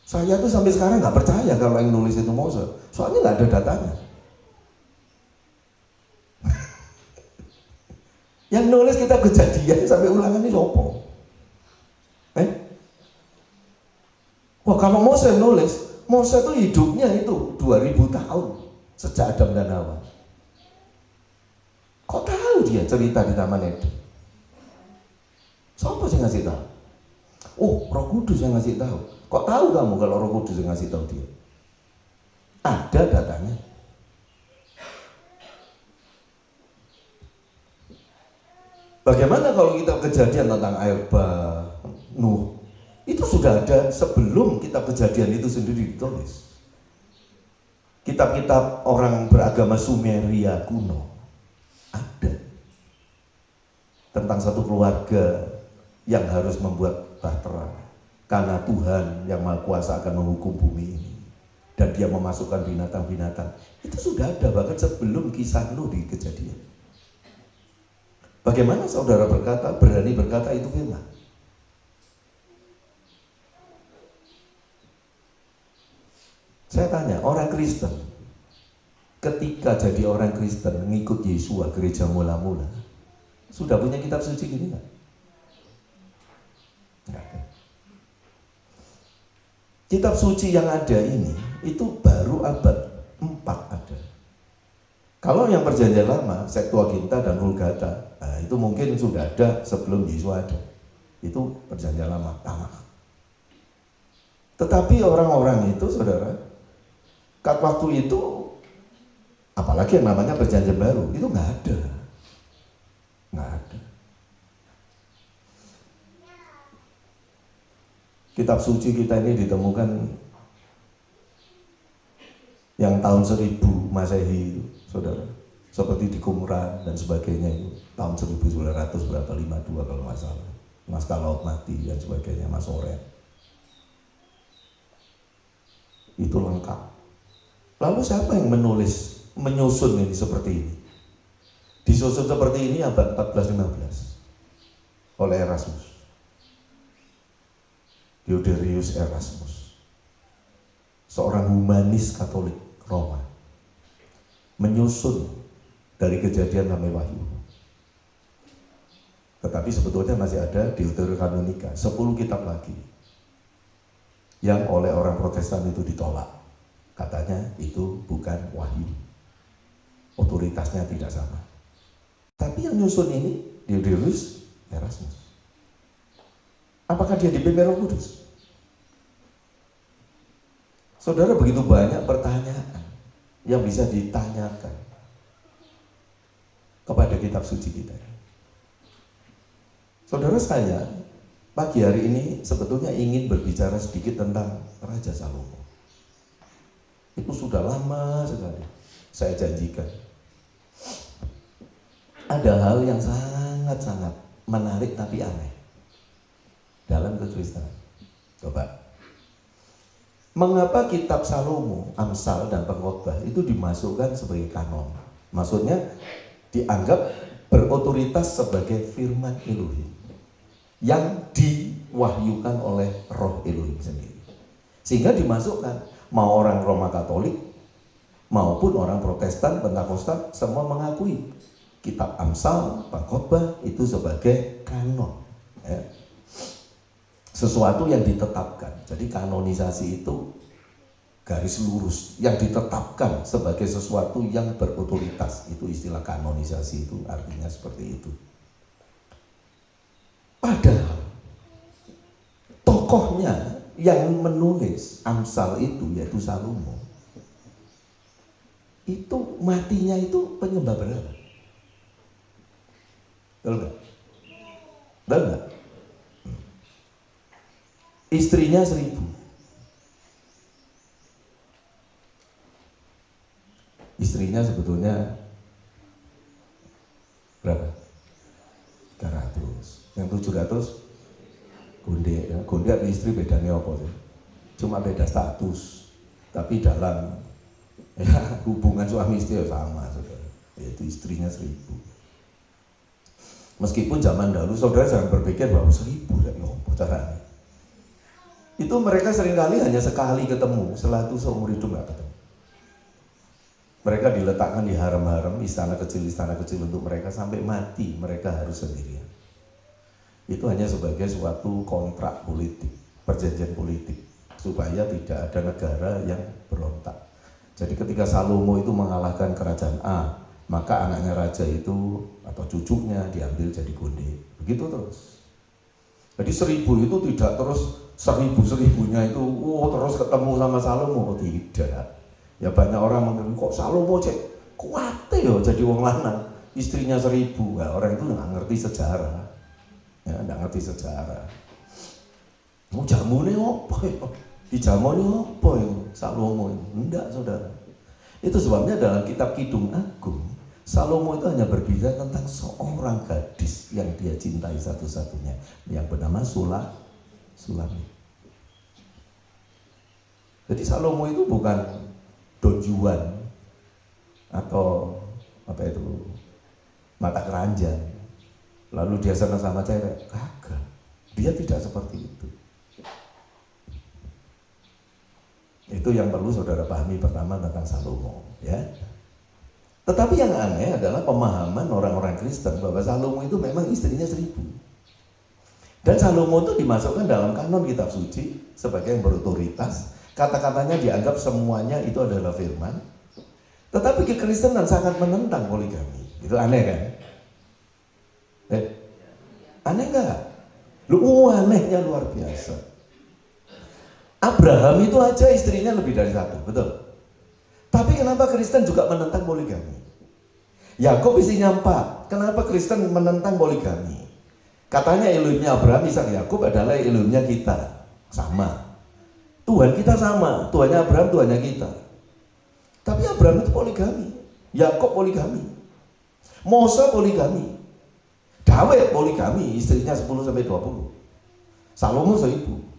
Saya tuh sampai sekarang nggak percaya kalau yang nulis itu Mose, soalnya nggak ada datanya. Yang nulis kitab Kejadian sampai Ulangan ini siapa? Wah, kalau Mose yang nulis, Mose itu hidupnya itu 2000 tahun sejak Adam dan Hawa. Kok tahu dia cerita di Taman Eden? Siapa yang ngasih tahu? Oh, Roh Kudus yang ngasih tahu. Kok tahu kamu kalau Roh Kudus yang ngasih tahu dia? Ada datanya. Bagaimana kalau kita kejadian tentang air bah, Nuh? Itu sudah ada sebelum kitab kejadian itu sendiri ditulis. Kitab-kitab orang beragama Sumeria kuno ada tentang satu keluarga yang harus membuat bahtera karena Tuhan yang Maha Kuasa akan menghukum bumi ini dan dia memasukkan binatang-binatang. Itu sudah ada bahkan sebelum kisah Nuh di kejadian. Bagaimana saudara berani berkata itu firman? Saya tanya, orang Kristen ketika jadi orang Kristen mengikut Yesua gereja mula-mula sudah punya kitab suci gini nggak? Nggak ada. Kitab suci yang ada ini itu baru abad 4 ada. Kalau yang perjanjian lama, Septuaginta dan Vulgata, nah itu mungkin sudah ada sebelum Yesus ada. Itu perjanjian lama, Tanakh. Tetapi orang-orang itu, saudara, waktu itu, apalagi yang namanya perjanjian baru, itu nggak ada. Nggak ada. Kitab suci kita ini ditemukan yang tahun 1000 Masehi, saudara, seperti di Qumran dan sebagainya itu tahun 1900 berapa 52 kalau nggak salah, naskah Laut Mati dan sebagainya, Masoret itu lengkap. Lalu siapa yang menyusun ini seperti ini? Disusun seperti ini abad 14-15 oleh Erasmus, Diodorus Erasmus, seorang humanis Katolik Roma, menyusun dari Kejadian sampai Wahyu. Tetapi sebetulnya masih ada Deuterokanonika, 10 kitab lagi yang oleh orang Protestan itu ditolak. Katanya itu bukan wahyu, otoritasnya tidak sama. Tapi yang nyusun ini Diodorus Erasmus. Apakah dia dipimpin Roh Kudus? Saudara, begitu banyak pertanyaan yang bisa ditanyakan kepada kitab suci kita. Saudara, saya pagi hari ini sebetulnya ingin berbicara sedikit tentang Raja Salomo. Itu sudah lama sekali saya janjikan. Ada hal yang sangat-sangat menarik tapi aneh dalam kekristenan. Coba, mengapa kitab Salomo, Amsal dan Pengkhotbah itu dimasukkan sebagai kanon? Maksudnya dianggap berotoritas sebagai firman Elohim yang diwahyukan oleh Roh Elohim sendiri, sehingga dimasukkan. Mau orang Roma Katolik maupun orang Protestan, Pentakosta, semua mengakui kitab Amsal, Pengkhotbah itu sebagai kanon, ya. Sesuatu yang ditetapkan. Jadi kanonisasi itu garis lurus yang ditetapkan sebagai sesuatu yang berotoritas. Itu istilah kanonisasi, itu artinya seperti itu. Padahal tokohnya yang menulis Amsal itu, yaitu Salomo, itu matinya itu penyembah berhala. Betul nggak? Betul nggak? Istrinya 1000. Istrinya sebetulnya berapa? 300. Yang 700 gondek, ya. Gondek atau istri bedanya apa sih? Cuma beda status, tapi dalam ya, hubungan suami istri ya sama, saudara. Yaitu istrinya 1000. Meskipun zaman dahulu, saudara jangan berpikir bahwa 1000 ya apa caranya. Itu mereka seringkali hanya sekali ketemu, setelah itu seumur hidup nggak ketemu. Mereka diletakkan di harem-harem, istana kecil untuk mereka sampai mati, mereka harus sendirian. Itu hanya sebagai suatu kontrak politik, perjanjian politik, supaya tidak ada negara yang berontak. Jadi ketika Salomo itu mengalahkan kerajaan A, maka anaknya raja itu atau cucunya diambil jadi gondek. Begitu terus. Jadi 1000 itu tidak terus 1000-1000-nya itu terus ketemu sama Salomo, tidak. Ya banyak orang mengira kok Salomo cek kuat ya jadi wong lanang. istrinya 1000. Nah, orang itu nggak ngerti sejarah, ya, nggak ngerti sejarah. Mau jamune apa ya? Dijamoni apa ya? Salomo itu enggak, saudara. Itu sebabnya dalam kitab Kidung Agung, Salomo itu hanya berbicara tentang seorang gadis yang dia cintai satu-satunya, yang bernama Sulami. Jadi Salomo itu bukan Don Juan atau apa itu mata keranjang, lalu dia senang sama cewek. Kagak, dia tidak seperti itu. Itu yang perlu saudara pahami pertama tentang Salomo, ya. Tetapi yang aneh adalah pemahaman orang-orang Kristen bahwa Salomo itu memang istrinya 1000. Dan Salomo itu dimasukkan dalam kanon kitab suci sebagai yang berotoritas. Kata-katanya dianggap semuanya itu adalah firman. Tetapi kekristenan sangat menentang poligami. Itu aneh kan? Aneh nggak? Anehnya luar biasa. Abraham itu aja istrinya lebih dari 1, betul? Tapi kenapa Kristen juga menentang poligami? Yakub istrinya 4. Kenapa Kristen menentang poligami? Katanya Elohimnya Abraham, Ishak, Yakub adalah Elohimnya kita. Sama. Tuhan kita sama. Tuhannya Abraham, Tuhannya kita. Tapi Abraham itu poligami. Yakub poligami. Mose poligami. Daud poligami, istrinya 10-20. Salomo 1000.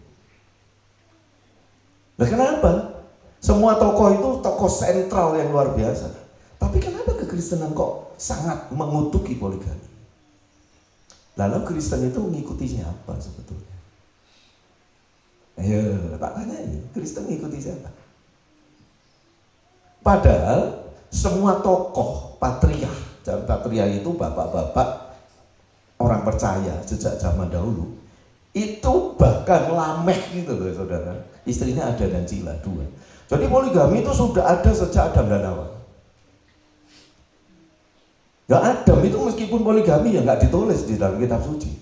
Nah, kenapa? Semua tokoh itu tokoh sentral yang luar biasa. Tapi kenapa kekristenan kok sangat mengutuki poligami? Lalu Kristen itu mengikuti siapa sebetulnya? Ayo, tak tanya ini, Kristen mengikuti siapa? Padahal semua tokoh patria itu bapak-bapak orang percaya sejak zaman dahulu, itu bahkan Lamekh gitu loh saudara, istrinya ada dan Cila 2. Jadi poligami itu sudah ada sejak Adam dan Hawa. Ya Adam itu meskipun poligami ya nggak ditulis di dalam kitab suci.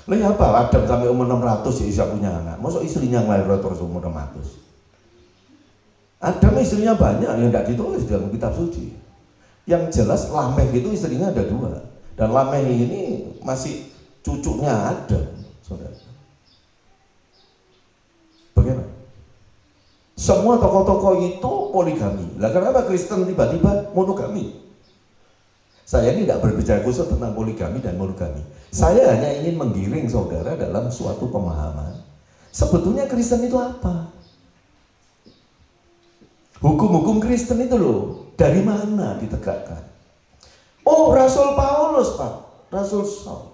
Lah apa Adam sampai umur 600 ya bisa punya anak. Masa istrinya lahir terus umur 600? Adam istrinya banyak yang nggak ditulis di dalam kitab suci. Yang jelas Lamekh itu istrinya ada 2. Dan Lamekh ini masih cucunya Adam, saudara. Bagaimana? Semua tokoh-tokoh itu poligami. Lah kenapa Kristen tiba-tiba monogami? Saya ini tidak berbicara khusus tentang poligami dan monogami. Saya hanya ingin menggiring saudara dalam suatu pemahaman. Sebetulnya Kristen itu apa? Hukum-hukum Kristen itu loh, dari mana ditegakkan? Oh, Rasul Paulus, Pak. Rasul Saul.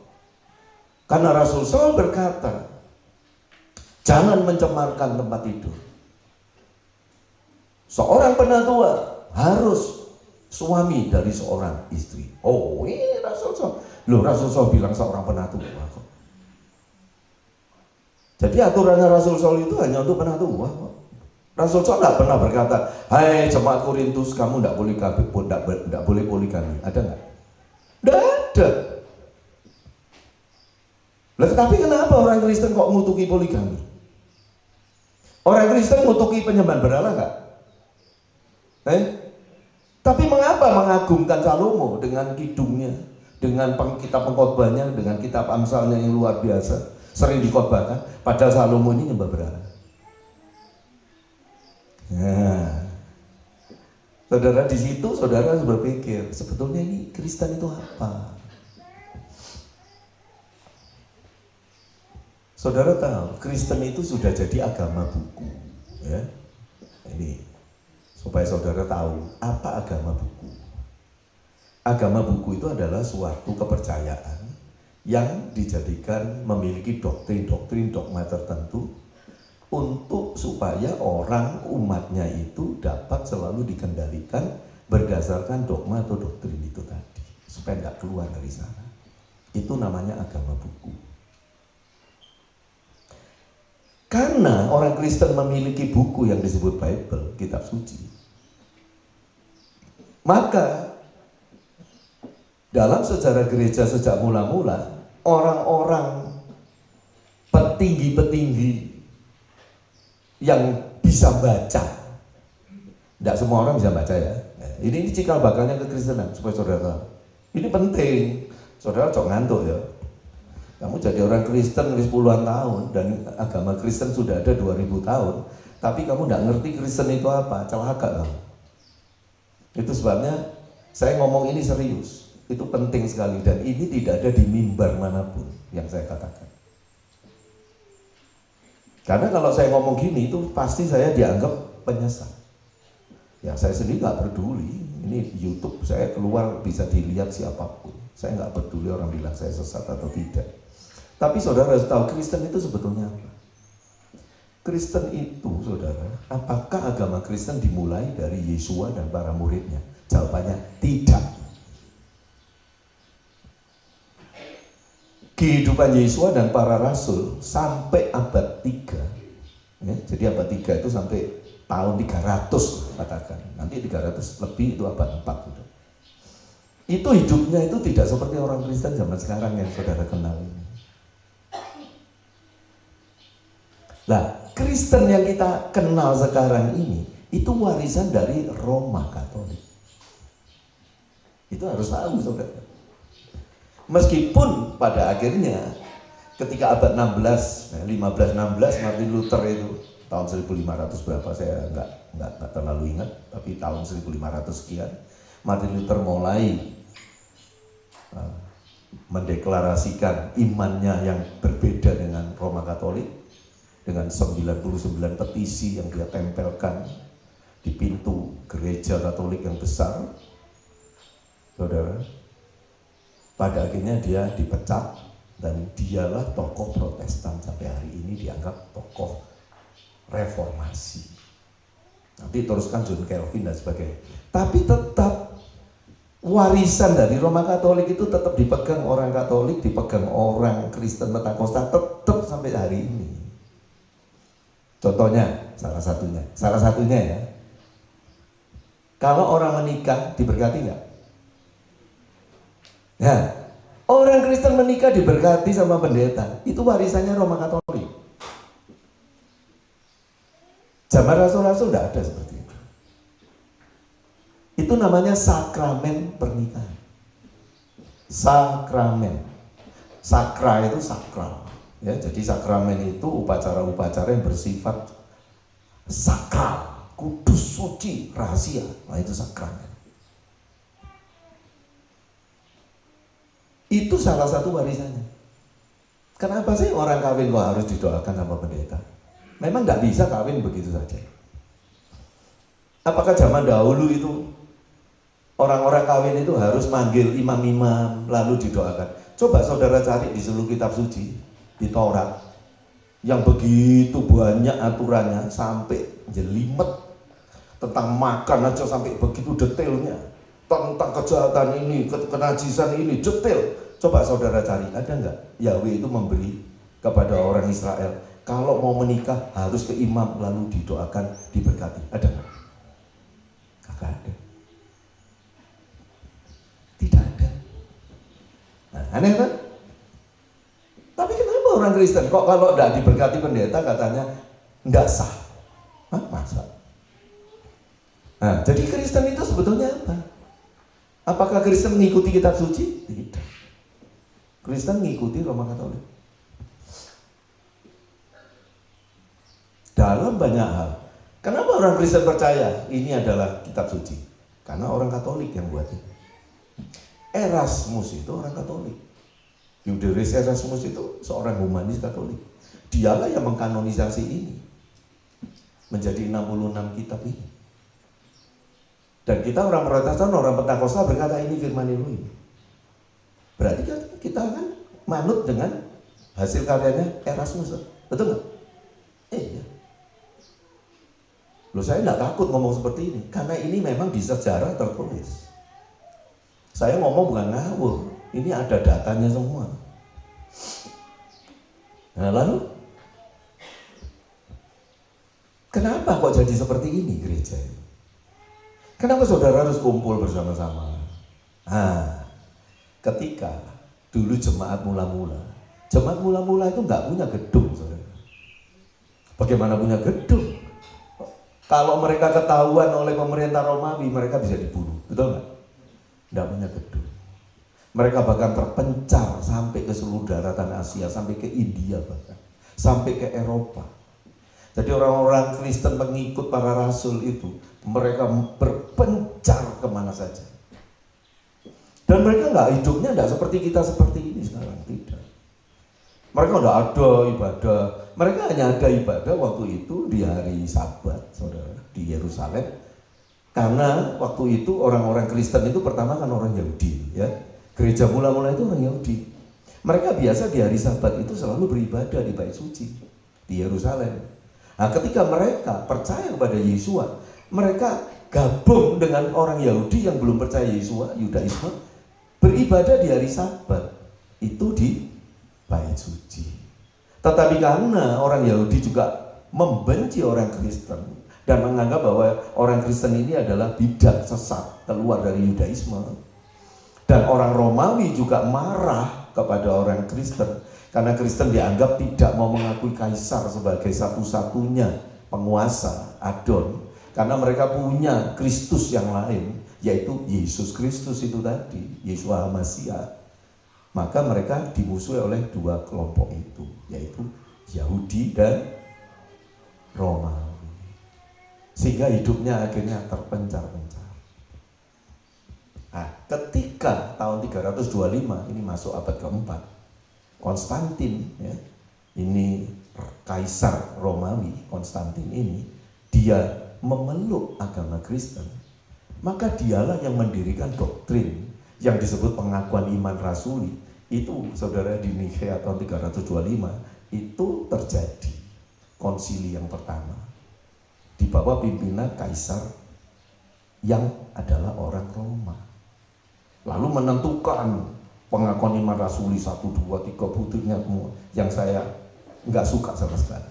Karena Rasul Saul berkata, jangan mencemarkan tempat tidur. Seorang penatua harus suami dari seorang istri. Oh, ini Rasul Saul. Loh, Rasul Saul bilang seorang penatua kok. Jadi aturannya Rasul Saul itu hanya untuk penatua kok. Rasul Saul tidak pernah berkata, hai jemaat Korintus, kamu tidak boleh tidak boleh poligami. Ada nggak? Tidak ada. Lah, tapi kenapa orang Kristen kok ngutuki poligami? Orang Kristen ngutuki penyembahan berhala nggak? Tapi mengapa mengagungkan Salomo dengan kidungnya, dengan kitab pengkhotbahnya, dengan kitab Amsalnya yang luar biasa, sering dikhotbahkan, padahal Salomo ini nyembah berhala. Nah, saudara di situ saudara harus berpikir, sebetulnya ini Kristen itu apa? Saudara tahu, Kristen itu sudah jadi agama buku, ya. Ini supaya saudara tahu apa agama buku. Agama buku itu adalah suatu kepercayaan yang dijadikan memiliki doktrin-doktrin dogma tertentu untuk supaya orang umatnya itu dapat selalu dikendalikan berdasarkan dogma atau doktrin itu tadi, supaya tidak keluar dari sana. Itu namanya agama buku. Karena orang Kristen memiliki buku yang disebut Bible, kitab suci, maka dalam sejarah gereja sejak mula-mula, orang-orang petinggi-petinggi yang bisa baca, tidak semua orang bisa baca ya. Ini cikal bakalnya kekristenan, supaya saudara tahu. Ini penting. Saudara jangan ngantuk ya. Kamu jadi orang Kristen puluhan tahun dan agama Kristen sudah ada 2000 tahun, tapi kamu tidak ngerti Kristen itu apa, celaka kamu. Itu sebabnya saya ngomong ini serius. Itu penting sekali dan ini tidak ada di mimbar manapun yang saya katakan. Karena kalau saya ngomong gini itu pasti saya dianggap penyesat. Ya saya sendiri nggak peduli. Ini YouTube saya keluar bisa dilihat siapapun. Saya nggak peduli orang bilang saya sesat atau tidak. Tapi saudara harus tahu Kristen itu sebetulnya apa? Kristen itu saudara, apakah agama Kristen dimulai dari Yesua dan para muridnya? Jawabannya tidak. Kehidupan Yesua dan para rasul sampai abad 3. Ya, jadi abad 3 itu sampai tahun 300 katakan. Nanti 300 lebih itu abad 4 gitu. Itu hidupnya itu tidak seperti orang Kristen zaman sekarang yang saudara kenal ini. Nah, Kristen yang kita kenal sekarang ini itu warisan dari Roma Katolik. Itu harus tahu saudara. Meskipun pada akhirnya ketika abad 1516 Martin Luther itu tahun 1500 berapa saya nggak terlalu ingat, tapi tahun 1500 sekian Martin Luther mulai mendeklarasikan imannya yang berbeda dengan Roma Katolik. Dengan 99 petisi yang dia tempelkan di pintu gereja Katolik yang besar, saudara, pada akhirnya dia dipecat dan dialah tokoh Protestan sampai hari ini dianggap tokoh reformasi. Nanti teruskan John Calvin dan sebagainya. Tapi tetap warisan dari Roma Katolik itu tetap dipegang orang Katolik, dipegang orang Kristen Pentakosta tetap sampai hari ini. Contohnya, salah satunya ya. Kalau orang menikah diberkati nggak? Nah, orang Kristen menikah diberkati sama pendeta, itu warisannya Roma Katolik. Zaman rasul-rasul tidak ada seperti itu. Itu namanya sakramen pernikahan. Sakramen. Sakra itu sakral. Ya, jadi sakramen itu upacara-upacara yang bersifat sakral, kudus, suci, rahasia. Nah, itu sakramen. Itu salah satu warisannya. Kenapa sih orang kawin kok harus didoakan sama pendeta? Memang nggak bisa kawin begitu saja. Apakah zaman dahulu itu orang-orang kawin itu harus manggil imam-imam lalu didoakan? Coba saudara cari di seluruh kitab suci. Di Taurat yang begitu banyak aturannya sampai jelimet, tentang makan aja sampai begitu detailnya, tentang kejahatan ini, kenajisan ini detail. Coba saudara cari, ada nggak Yahweh itu memberi kepada orang Israel kalau mau menikah harus ke imam lalu didoakan diberkati? Ada nggak? Kagak ada. Tidak ada. Nah, aneh kan? Tapi kenapa orang Kristen kok kalau tidak diberkati pendeta katanya tidak sah? Hah, masa? Nah, jadi Kristen itu sebetulnya apa? Apakah Kristen mengikuti kitab suci? Tidak. Kristen mengikuti Roma Katolik. Dalam banyak hal. Kenapa orang Kristen percaya ini adalah kitab suci? Karena orang Katolik yang buat ini. Erasmus itu orang Katolik. Yuderis Erasmus itu seorang humanis Katolik. Dialah yang mengkanonisasi ini menjadi 66 kitab ini. Dan kita orang Protestan, orang Pentakosta berkata ini firman Elohim. Berarti kan kita kan manut dengan hasil karyanya Erasmus, betul nggak? Iya. Loh, saya nggak takut ngomong seperti ini karena ini memang di sejarah tertulis. Saya ngomong bukan ngawur. Ini ada datanya semua. Nah, lalu kenapa kok jadi seperti ini gereja ini? Kenapa saudara harus kumpul bersama-sama? Nah, ketika dulu jemaat mula-mula itu nggak punya gedung, saudara. Bagaimana punya gedung? Kalau mereka ketahuan oleh pemerintah Romawi, mereka bisa dibunuh, betul nggak? Nggak punya gedung. Mereka bahkan terpencar sampai ke seluruh daratan Asia, sampai ke India bahkan, sampai ke Eropa. Jadi orang-orang Kristen pengikut para rasul itu, mereka berpencar kemana saja. Dan mereka hidupnya nggak seperti kita seperti ini sekarang, tidak. Mereka nggak ada ibadah, mereka hanya ada ibadah waktu itu di hari Sabat, saudara, di Yerusalem. Karena waktu itu orang-orang Kristen itu pertama kan orang Yahudi, ya. Gereja mula-mula itu orang Yahudi. Mereka biasa di hari Sabat itu selalu beribadah di Bait Suci di Yerusalem. Nah, ketika mereka percaya kepada Yesua, mereka gabung dengan orang Yahudi yang belum percaya Yesua, Yudaisme, beribadah di hari Sabat itu di Bait Suci. Tetapi karena orang Yahudi juga membenci orang Kristen dan menganggap bahwa orang Kristen ini adalah bidat sesat keluar dari Yudaisme, dan orang Romawi juga marah kepada orang Kristen karena Kristen dianggap tidak mau mengakui kaisar sebagai satu-satunya penguasa, Adon, karena mereka punya Kristus yang lain, yaitu Yesus Kristus itu tadi, Yeshua HaMashiach. Maka mereka dimusuhi oleh dua kelompok itu, yaitu Yahudi dan Romawi. Sehingga hidupnya akhirnya terpencar-pencar. Nah, ketika tahun 325, ini masuk abad keempat, Konstantin, ya, ini kaisar Romawi, Konstantin ini, dia memeluk agama Kristen. Maka dialah yang mendirikan doktrin yang disebut pengakuan iman rasuli. Itu saudara di Nikea tahun 325 itu terjadi konsili yang pertama di bawah pimpinan kaisar yang adalah orang Roma. Lalu menentukan pengakuan iman rasuli 1, 2, 3 butirnya yang saya nggak suka sama sekali.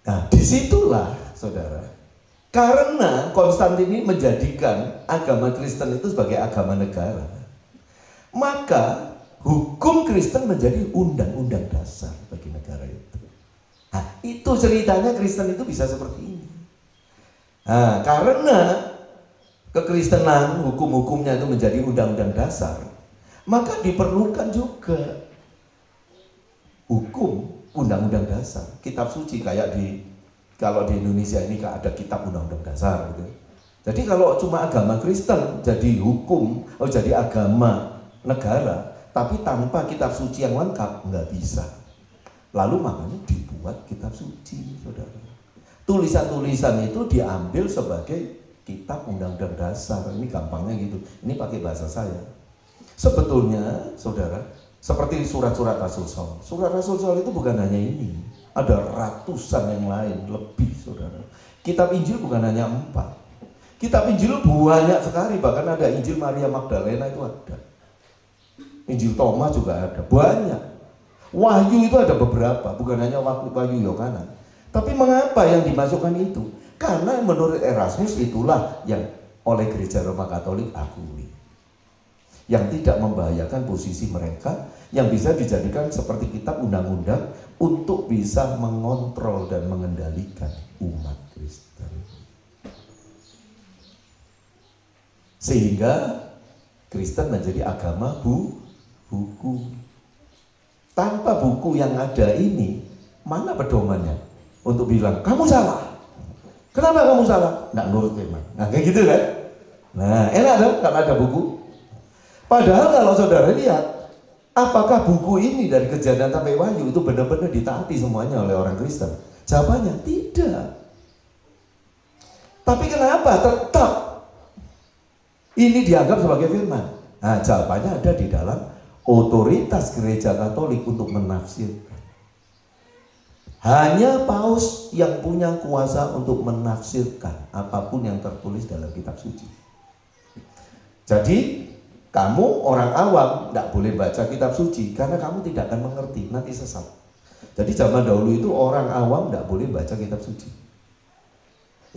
Nah, disitulah saudara, karena Konstantin ini menjadikan agama Kristen itu sebagai agama negara, maka hukum Kristen menjadi undang-undang dasar bagi negara itu. Nah, itu ceritanya Kristen itu bisa seperti ini. Nah, karena kekristenan hukum-hukumnya itu menjadi undang-undang dasar, maka diperlukan juga hukum undang-undang dasar, kitab suci kayak kalau di Indonesia ini ada kitab undang-undang dasar gitu. Jadi kalau cuma agama Kristen jadi hukum, jadi agama negara, tapi tanpa kitab suci yang lengkap nggak bisa. Lalu makanya dibuat kitab suci, saudara. Tulisan-tulisan itu diambil sebagai kitab undang-undang dasar. Ini gampangnya gitu. Ini pakai bahasa saya. Sebetulnya, saudara, seperti surat-surat Rasul Saul. Surat Rasul Saul itu bukan hanya ini. Ada ratusan yang lain, lebih, saudara. Kitab Injil bukan hanya 4. Kitab Injil banyak sekali. Bahkan ada Injil Maria Magdalena itu ada. Injil Thomas juga ada. Banyak. Wahyu itu ada beberapa. Bukan hanya Wahyu Yohanes. Tapi mengapa yang dimasukkan itu? Karena menurut Erasmus itulah yang oleh Gereja Roma Katolik akui. Yang tidak membahayakan posisi mereka, yang bisa dijadikan seperti kitab undang-undang untuk bisa mengontrol dan mengendalikan umat Kristen. Sehingga Kristen menjadi agama buku. Tanpa buku yang ada ini, mana pedomannya? Untuk bilang, kamu salah. Kenapa kamu salah? Nggak nurut iman. Nah kayak gitu kan? Nah enak dong kalau ada buku. Padahal kalau saudara lihat, apakah buku ini dari Kejadian sampai Wahyu itu benar-benar ditaati semuanya oleh orang Kristen? Jawabannya tidak. Tapi kenapa tetap ini dianggap sebagai firman? Nah jawabannya ada di dalam otoritas Gereja Katolik untuk menafsirkan. Hanya paus yang punya kuasa untuk menafsirkan apapun yang tertulis dalam kitab suci. Jadi kamu orang awam tidak boleh baca kitab suci karena kamu tidak akan mengerti, nanti sesat. Jadi zaman dahulu itu orang awam tidak boleh baca kitab suci.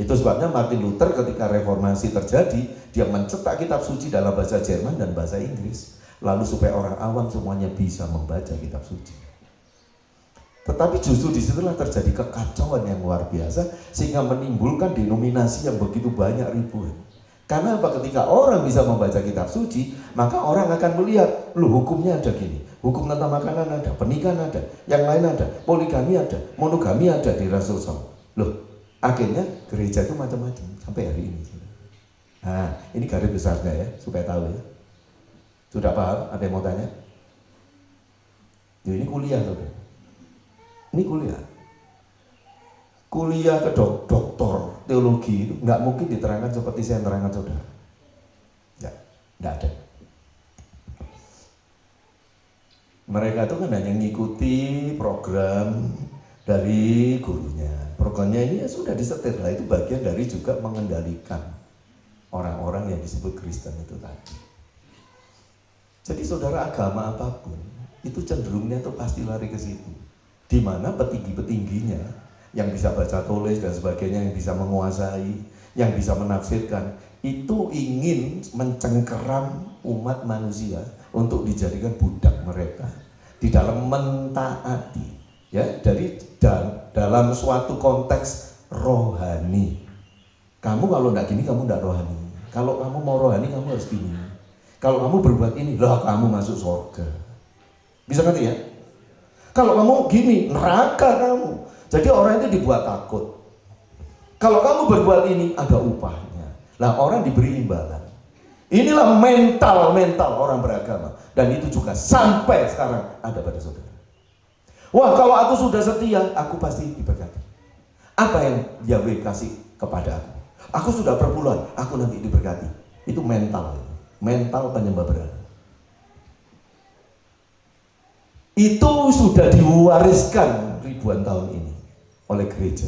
Itu sebabnya Martin Luther ketika reformasi terjadi, dia mencetak kitab suci dalam bahasa Jerman dan bahasa Inggris. Lalu supaya orang awam semuanya bisa membaca kitab suci. Tetapi justru disitulah terjadi kekacauan yang luar biasa sehingga menimbulkan denominasi yang begitu banyak ribuan. Karena apa? Ketika orang bisa membaca kitab suci, maka orang akan melihat, loh hukumnya ada gini, hukum tentang makanan ada, pernikahan ada, yang lain ada, poligami ada, monogami ada di Rasul SAW. Loh, akhirnya gereja itu macam-macam sampai hari ini. Nah, ini garis besarnya ya, supaya tahu ya. Sudah paham? Ada yang mau tanya? Ya, ini kuliah saudara. Ini kuliah. Kuliah ke doktor teologi itu nggak mungkin diterangkan seperti saya terangkan saudara. Nggak ada. Mereka itu kan hanya mengikuti program dari gurunya. Programnya ini ya sudah disetir lah, itu bagian dari juga mengendalikan orang-orang yang disebut Kristen itu tadi. Jadi saudara, agama apapun itu cenderungnya tuh pasti lari ke situ. Di mana petinggi-petingginya yang bisa baca tulis dan sebagainya, yang bisa menguasai, yang bisa menafsirkan, itu ingin mencengkeram umat manusia untuk dijadikan budak mereka di dalam mentaati, ya, dalam suatu konteks rohani. Kamu kalau enggak gini, kamu enggak rohani. Kalau kamu mau rohani, kamu harus gini. Kalau kamu berbuat ini, lah kamu masuk surga. Bisa ngerti ya? Kalau kamu gini, neraka kamu. Jadi orang itu dibuat takut. Kalau kamu berbuat ini, ada upahnya. Nah, orang diberi imbalan. Inilah mental orang beragama. Dan itu juga sampai sekarang ada pada saudara. Wah, kalau aku sudah setia, aku pasti diberkati. Apa yang Yahweh kasih kepada aku? Aku sudah perpuluhan, aku nanti diberkati. Itu mental penyembah berhala. Itu sudah diwariskan ribuan tahun ini oleh gereja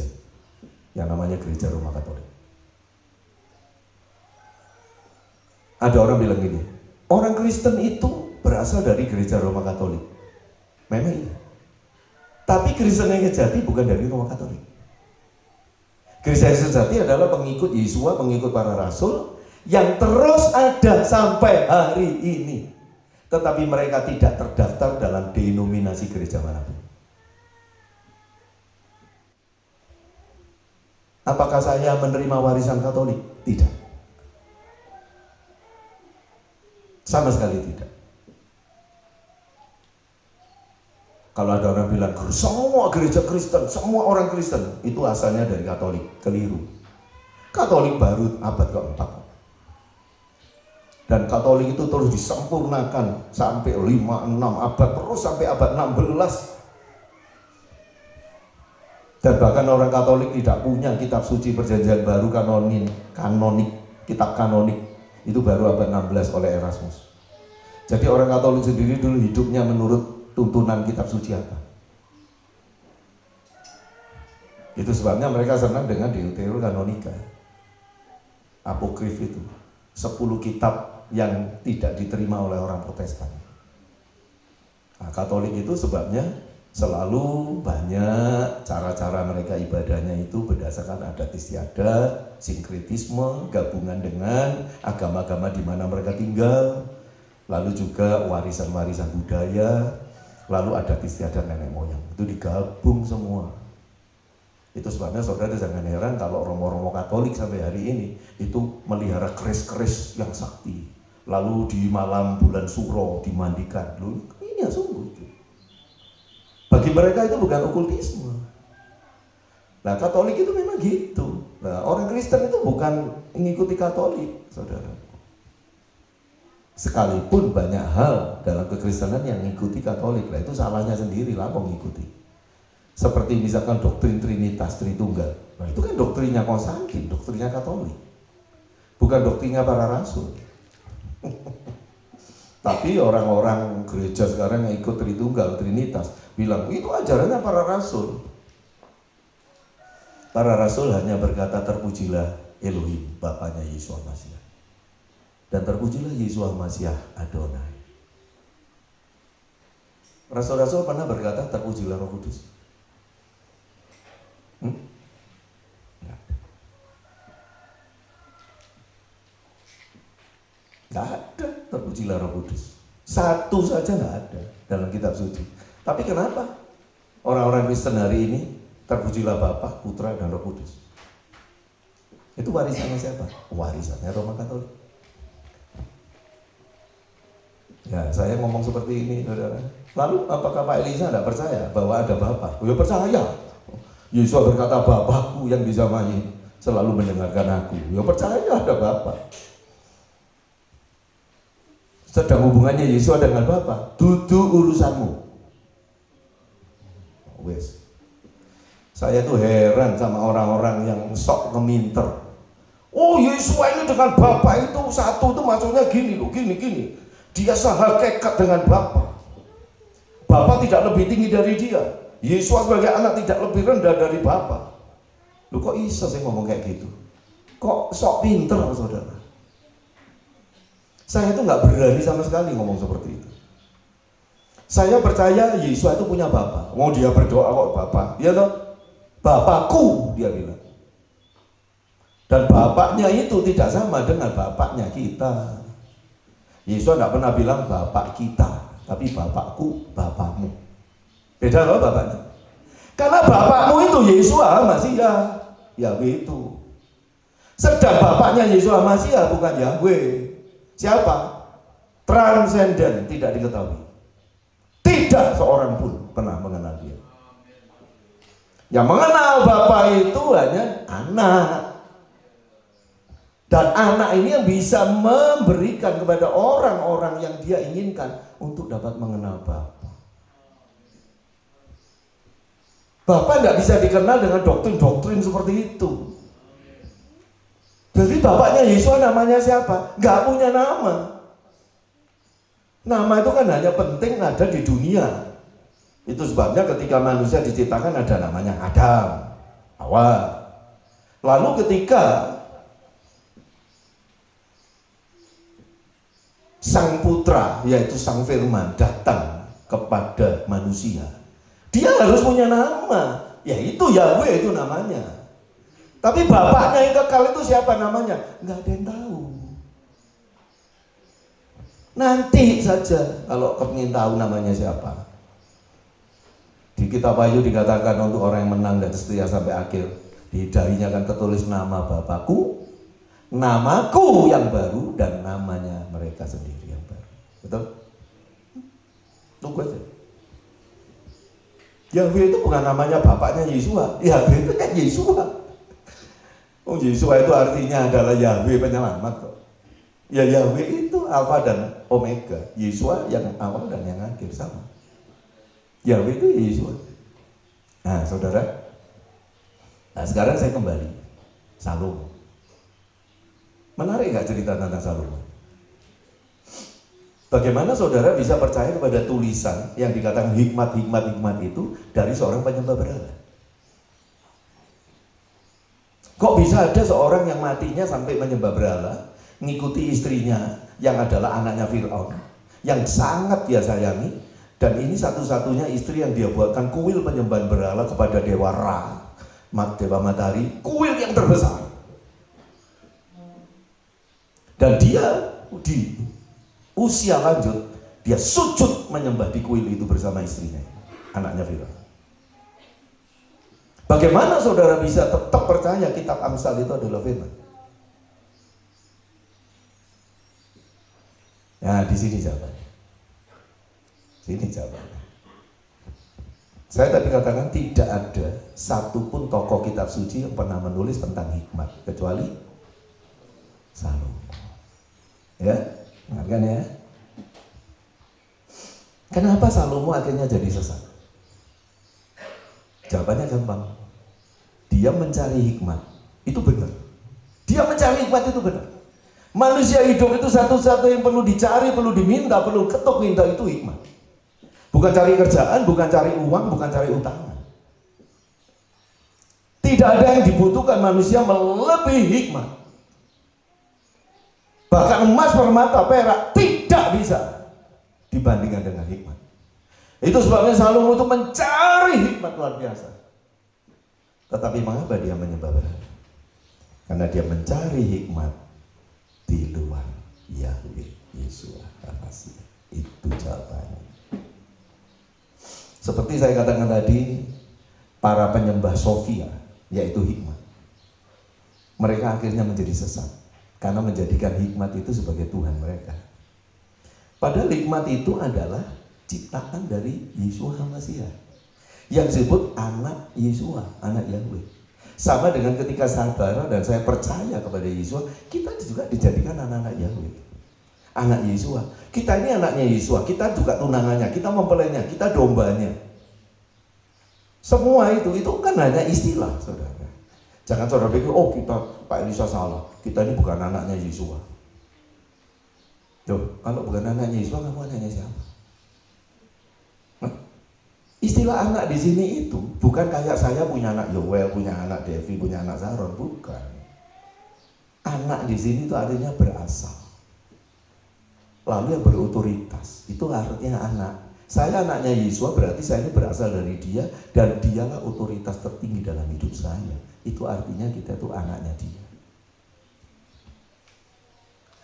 yang namanya Gereja Roma Katolik. Ada orang bilang gini, orang Kristen itu berasal dari Gereja Roma Katolik. Memang iya. Tapi Kristen yang sejati bukan dari Roma Katolik. Kristen yang sejati adalah pengikut Yesus, pengikut para rasul yang terus ada sampai hari ini. Tetapi mereka tidak terdaftar dalam denominasi gereja manapun. Apakah saya menerima warisan Katolik? Tidak. Sama sekali tidak. Kalau ada orang bilang, semua gereja Kristen, semua orang Kristen, itu asalnya dari Katolik. Keliru. Katolik baru abad keempat. Dan Katolik itu terus disempurnakan sampai 5-6 abad, terus sampai abad 16. Dan bahkan orang Katolik tidak punya kitab suci perjanjian baru kanonik, kitab kanonik. Itu baru abad 16 oleh Erasmus. Jadi orang Katolik sendiri dulu hidupnya menurut tuntunan kitab suci apa? Itu sebabnya mereka senang dengan Deuterokanonika, apokrif itu, 10 kitab yang tidak diterima oleh orang Protestan. Nah, Katolik itu sebabnya selalu banyak cara-cara mereka ibadahnya itu berdasarkan adat istiadat, sinkretisme, gabungan dengan agama-agama di mana mereka tinggal, lalu juga warisan-warisan budaya, lalu adat istiadat nenek moyang. Itu digabung semua. Itu sebabnya saudara jangan heran kalau romo-romo Katolik sampai hari ini itu melihara keris-keris yang sakti. Lalu di malam bulan Suro dimandikan. Loh, ini ya sungguh. Bagi mereka itu bukan okultisme. Nah, Katolik itu memang gitu. Nah, orang Kristen itu bukan mengikuti Katolik, saudara. Sekalipun banyak hal dalam kekristenan yang mengikuti Katolik, lah itu salahnya sendiri lah mengikuti. Seperti misalkan doktrin Trinitas, Tritunggal. Nah, itu kan doktrinnya Konstantin, doktrinnya Katolik. Bukan doktrinnya para rasul. Tapi orang-orang gereja sekarang yang ikut Tritunggal, Trinitas, bilang itu ajarannya para rasul. Para rasul hanya berkata terpujilah Elohim, Bapaknya Yesus Masiah. Dan terpujilah Yesus Masiah Adonai. Rasul-rasul pernah berkata terpujilah Roh Kudus? Nggak ada terpujilah Roh Kudus. Satu saja nggak ada dalam kitab suci. Tapi kenapa orang-orang Kristen hari ini terpujilah Bapa, Putra, dan Roh Kudus? Itu warisannya siapa? Warisannya Roma Katolik. Ya, saya ngomong seperti ini, saudara. Lalu apakah Pak Elisa tidak percaya bahwa ada Bapa? Ya percaya. Yesus berkata, Bapakku yang di zamani selalu mendengarkan aku. Ya percaya ada Bapa. Sedang hubungannya Yesus dengan Bapa. Dudu urusanmu. Wes. Saya tuh heran sama orang-orang yang sok ngeminter. Oh, Yesus ini dengan Bapa itu satu, itu maksudnya gini loh, gini. Dia sehakikat dengan Bapa. Bapa tidak lebih tinggi dari dia. Yesus sebagai anak tidak lebih rendah dari Bapa. Loh kok bisa saya ngomong kayak gitu? Kok sok pinter, saudara? Saya tuh nggak berani sama sekali ngomong seperti itu. Saya percaya Yesus itu punya Bapa. Mau dia berdoa kok Bapa, ya toh? Bapakku, dia bilang. Dan bapaknya itu tidak sama dengan bapaknya kita. Yesus tidak pernah bilang bapak kita, tapi bapakku, bapakmu. Beda loh bapaknya. Karena bapakmu itu Yesua Masiha, Yahweh itu. Sedang bapaknya Yesua Masiha bukan Yahweh. Siapa? Transenden, tidak diketahui. Tidak seorang pun pernah mengenal dia. Yang mengenal Bapa itu hanya anak. Dan anak ini yang bisa memberikan kepada orang-orang yang dia inginkan untuk dapat mengenal Bapa. Bapa tidak bisa dikenal dengan doktrin-doktrin seperti itu. Jadi bapaknya Yesus namanya siapa? Gak punya nama. Nama itu kan hanya penting ada di dunia. Itu sebabnya ketika manusia diciptakan ada namanya Adam, Hawa. Lalu ketika Sang Putra, yaitu Sang Firman datang kepada manusia, dia harus punya nama, yaitu Yahweh itu namanya. Tapi bapaknya yang kekal itu siapa namanya? Nggak ada yang tahu. Nanti saja kalau kepingin tahu namanya siapa. Di kitab Wahyu dikatakan untuk orang yang menang dan setia sampai akhir, di dahinya akan tertulis nama Bapakku, namaku yang baru, dan namanya mereka sendiri yang baru. Betul? Tunggu aja. Yahweh itu bukan namanya bapaknya Yesua. Yahweh itu kan Yesua. Oh, Yesua itu artinya adalah Yahweh penyelamat kok. Ya Yahweh itu Alfa dan Omega. Yesua yang awal dan yang akhir sama. Yahweh itu Yesus. Nah, saudara. Nah, sekarang saya kembali. Salomo. Menarik nggak cerita tentang Salomo? Bagaimana saudara bisa percaya kepada tulisan yang dikatakan hikmat itu dari seorang penyembah berhala? Kok bisa ada seorang yang matinya sampai menyembah berhala, ngikuti istrinya yang adalah anaknya Fir'aun, yang sangat dia sayangi, dan ini satu-satunya istri yang dia buatkan kuil penyembahan berhala kepada Dewa Ra, Dewa Matahari, kuil yang terbesar. Dan dia di usia lanjut, dia sujud menyembah di kuil itu bersama istrinya, anaknya Fir'aun. Bagaimana saudara bisa tetap percaya kitab Amsal itu adalah firman? Nah, di sini jawabannya. Sini jawabannya. Saya tadi katakan tidak ada satupun tokoh kitab suci yang pernah menulis tentang hikmat kecuali Salomo. Ya, ingatkan ya. Kenapa Salomo akhirnya jadi sesat? Jawabannya gampang. Dia mencari hikmat. Itu benar. Dia mencari hikmat itu benar. Manusia hidup itu satu-satu yang perlu dicari, perlu diminta, perlu ketuk minta itu hikmat. Bukan cari kerjaan, bukan cari uang, bukan cari utangan. Tidak ada yang dibutuhkan manusia melebihi hikmat. Bahkan emas, permata, perak tidak bisa dibandingkan dengan hikmat. Itu sebabnya Salomo itu mencari hikmat luar biasa. Tetapi mengapa dia menyembah berhala? Karena dia mencari hikmat di luar Yahweh Yesus Al-Masih. Itu jawabannya. Seperti saya katakan tadi, para penyembah Sofia, yaitu hikmat, mereka akhirnya menjadi sesat karena menjadikan hikmat itu sebagai Tuhan mereka. Padahal hikmat itu adalah ciptaan dari Yeshua HaMashiach yang disebut anak Yeshua, anak Yahweh. Sama dengan ketika saudara dan saya percaya kepada Yeshua, kita juga dijadikan anak-anak Yahweh, anak Yeshua. Kita ini anaknya Yeshua, kita juga tunangannya, kita mempelainya, kita dombanya. Semua itu kan hanya istilah, saudara. Jangan saudara pikir, oh kita, Pak Elisa salah, kita ini bukan anaknya Yeshua. Tuh, kalau bukan anaknya Yeshua, kamu anaknya siapa? Istilah anak di sini itu bukan kayak saya punya anak Yoel, punya anak Devi, punya anak Zaron, bukan. Anak di sini itu artinya berasal, lalu yang berotoritas, itu artinya anak. Saya anaknya Yeshua, berarti saya ini berasal dari dia, dan dialah otoritas tertinggi dalam hidup saya. Itu artinya kita itu anaknya dia.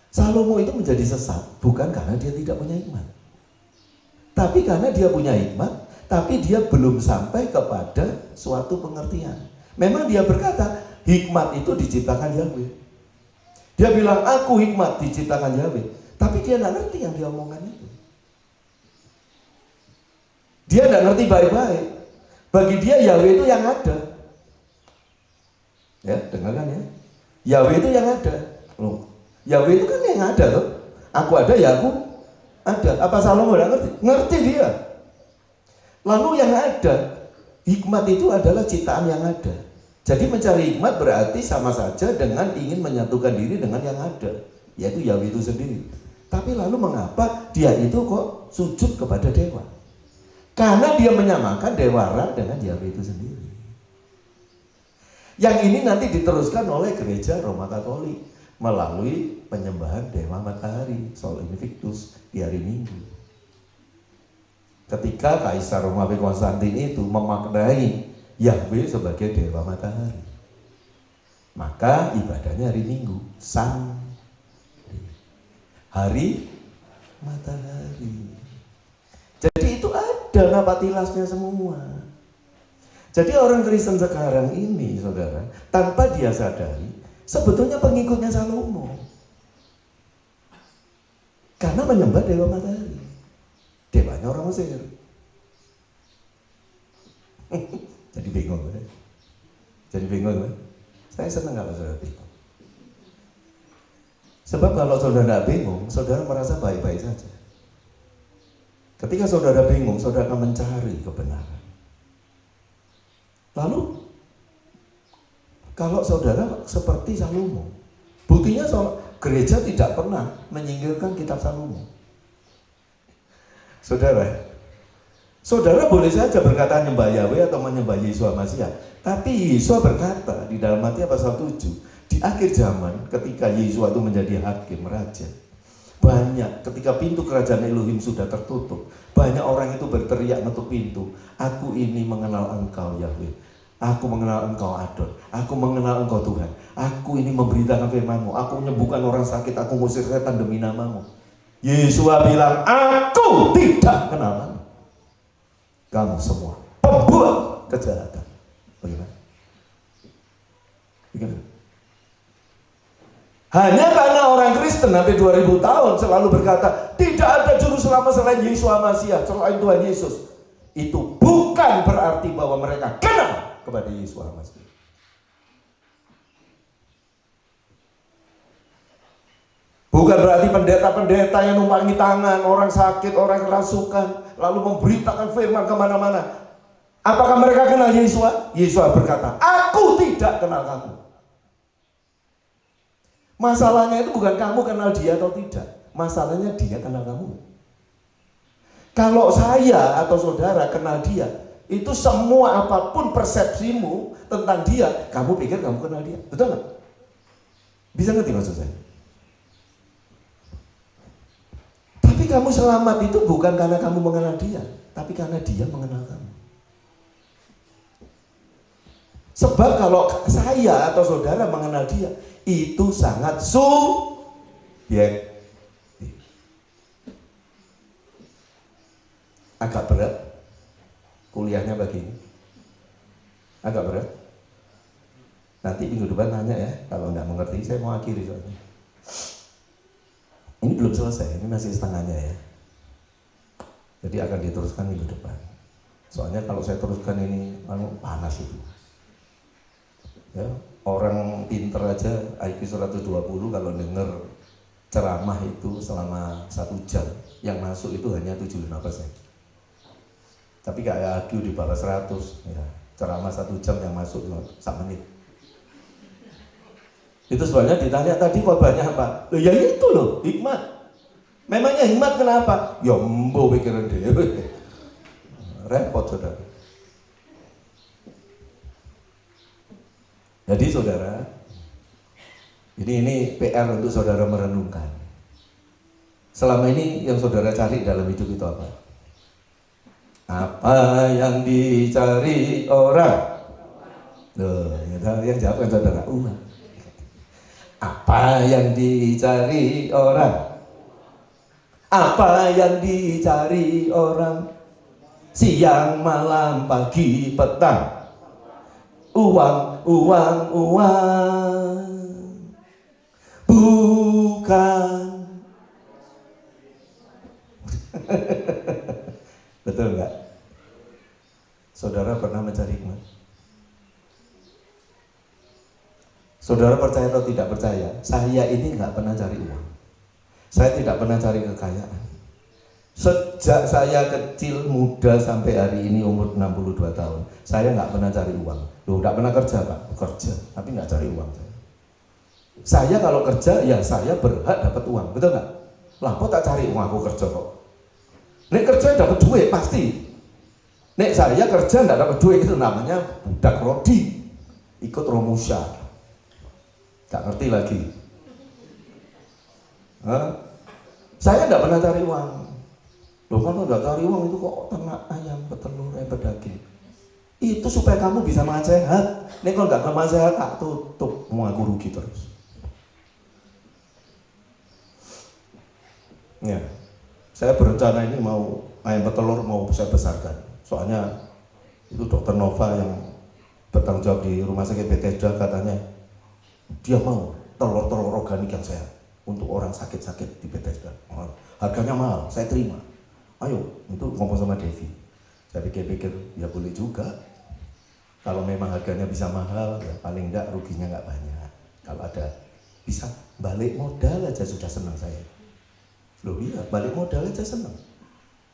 Salomo itu menjadi sesat bukan karena dia tidak punya hikmat, tapi karena dia punya hikmat, tapi dia belum sampai kepada suatu pengertian. Memang dia berkata hikmat itu diciptakan Yahweh. Dia bilang aku hikmat diciptakan Yahweh, tapi dia tidak ngerti yang dia omongkan itu. Dia tidak ngerti baik-baik. Bagi dia Yahweh itu yang ada. Ya, dengarkan ya. Yahweh itu yang ada. Loh, Yahweh itu kan yang ada loh. Aku ada ya aku ada. Apa Salomo tidak ngerti? Ngerti dia. Lalu yang ada, hikmat itu adalah ciptaan yang ada. Jadi mencari hikmat berarti sama saja dengan ingin menyatukan diri dengan yang ada, yaitu Yahweh itu sendiri. Tapi lalu mengapa dia itu kok sujud kepada dewa? Karena dia menyamakan Dewa Ra dengan Yahweh itu sendiri. Yang ini nanti diteruskan oleh gereja Roma Katolik melalui penyembahan Dewa Matahari, Sol Invictus, di hari Minggu. Ketika Kaisar Romawi Konstantin itu memaknai Yahweh sebagai Dewa Matahari, maka ibadahnya hari Minggu, hari matahari. Jadi itu ada napatilasnya semua. Jadi orang Kristen sekarang ini, saudara, tanpa dia sadari, sebetulnya pengikutnya Salomo. Karena menyembah Dewa Matahari. Dewanya orang Mesir. Jadi bingung kan? Jadi bingung kan? Saya senang kalau saudara bingung. Sebab kalau saudara tidak bingung, saudara merasa baik-baik saja. Ketika saudara bingung, saudara akan mencari kebenaran. Lalu, kalau saudara seperti Salomo, buktinya gereja tidak pernah menyingkirkan kitab Salomo. Saudara boleh saja berkata menyembah Yahweh atau menyembah Yeshua HaMashiach, tapi Yeshua berkata di dalam Matius pasal 7, di akhir zaman ketika Yeshua itu menjadi hakim raja, banyak ketika pintu kerajaan Elohim sudah tertutup, banyak orang itu berteriak menutup pintu, aku ini mengenal engkau Yahweh, aku mengenal engkau Adon, aku mengenal engkau Tuhan, aku ini memberitakan firman-Mu, aku menyembuhkan orang sakit, aku ngusir setan demi nama-Mu. Yeshua bilang, aku tidak kenal kamu, kamu semua pembuat kejahatan. Bagaimana? Bagaimana? Hanya karena orang Kristen sampai 2000 tahun selalu berkata tidak ada juru selamat selain Yeshua HaMashiach, selain Tuhan Yesus, itu bukan berarti bahwa mereka kenal kepada Yeshua HaMashiach. Bukan berarti pendeta-pendeta yang numpangi tangan orang sakit, orang kerasukan, lalu memberitakan firman kemana-mana. Apakah mereka kenal Yeshua? Yeshua berkata, aku tidak kenal kamu. Masalahnya itu bukan kamu kenal dia atau tidak. Masalahnya dia kenal kamu. Kalau saya atau saudara kenal dia, itu semua apapun persepsimu tentang dia, kamu pikir kamu kenal dia. Betul nggak? Bisa ngerti maksud saya? Tapi kamu selamat itu bukan karena kamu mengenal dia, tapi karena dia mengenal kamu. Sebab kalau saya atau saudara mengenal dia, itu sangat subjektif. Agak berat kuliahnya begini. Agak berat. Nanti minggu depan tanya ya, kalau nggak mengerti saya mau akhiri soalnya. Ini belum selesai, ini masih setengahnya ya. Jadi akan diteruskan minggu depan. Soalnya kalau saya teruskan ini panas itu. Ya, orang pinter aja IQ 120 kalau denger ceramah itu selama 1 jam, yang masuk itu hanya 75%. Tapi kayak IQ di bawah 100, ya, ceramah 1 jam yang masuk 1 menit. Itu sebabnya ditanya tadi korbannya apa? Loh ya itu loh, hikmat. Memangnya hikmat kenapa? Ya mbo pikiran dewe. Repot saudara. Jadi saudara, ini PR untuk saudara merenungkan. Selama ini yang saudara cari dalam hidup itu apa? Apa yang dicari orang? Loh, yang jawab kan saudara. Apa yang dicari orang? Apa yang dicari orang? Siang, malam, pagi, petang. Uang, uang, uang. Bukan. Betul enggak? Saudara pernah mencari hikmat? Saudara percaya atau tidak percaya, saya ini nggak pernah cari uang. Saya tidak pernah cari kekayaan. Sejak saya kecil, muda sampai hari ini umur 62 tahun, saya nggak pernah cari uang. Loh, nggak pernah kerja Pak? Kerja, tapi nggak cari uang. Saya kalau kerja, ya saya berhak dapat uang, betul nggak? Lah, kok tak cari uang, aku kerja kok. Nek kerja dapat duit, pasti. Nek saya kerja nggak dapat duit, itu namanya budak rodi. Ikut Romusha. Gak ngerti lagi. Saya tidak pernah cari uang. Loh, kalau tidak cari uang itu kok ternak ayam, petelur, pedaging. Itu supaya kamu bisa makan sehat. Nih kalau nggak makan sehat, tak tutup, mau aku rugi terus. Ya, saya berencana ini mau ayam petelur mau saya besarkan. Soalnya itu dokter Nova yang bertanggung jawab di rumah sakit Bethesda katanya dia mau telur-telur organik yang sehat untuk orang sakit-sakit di Bethesda. Harganya mahal, saya terima. Ayo, itu ngomong sama Devi. Saya pikir-pikir, ya boleh juga. Kalau memang harganya bisa mahal, ya paling enggak ruginya enggak banyak. Kalau ada bisa balik modal aja sudah senang saya. Loh iya, balik modal aja senang.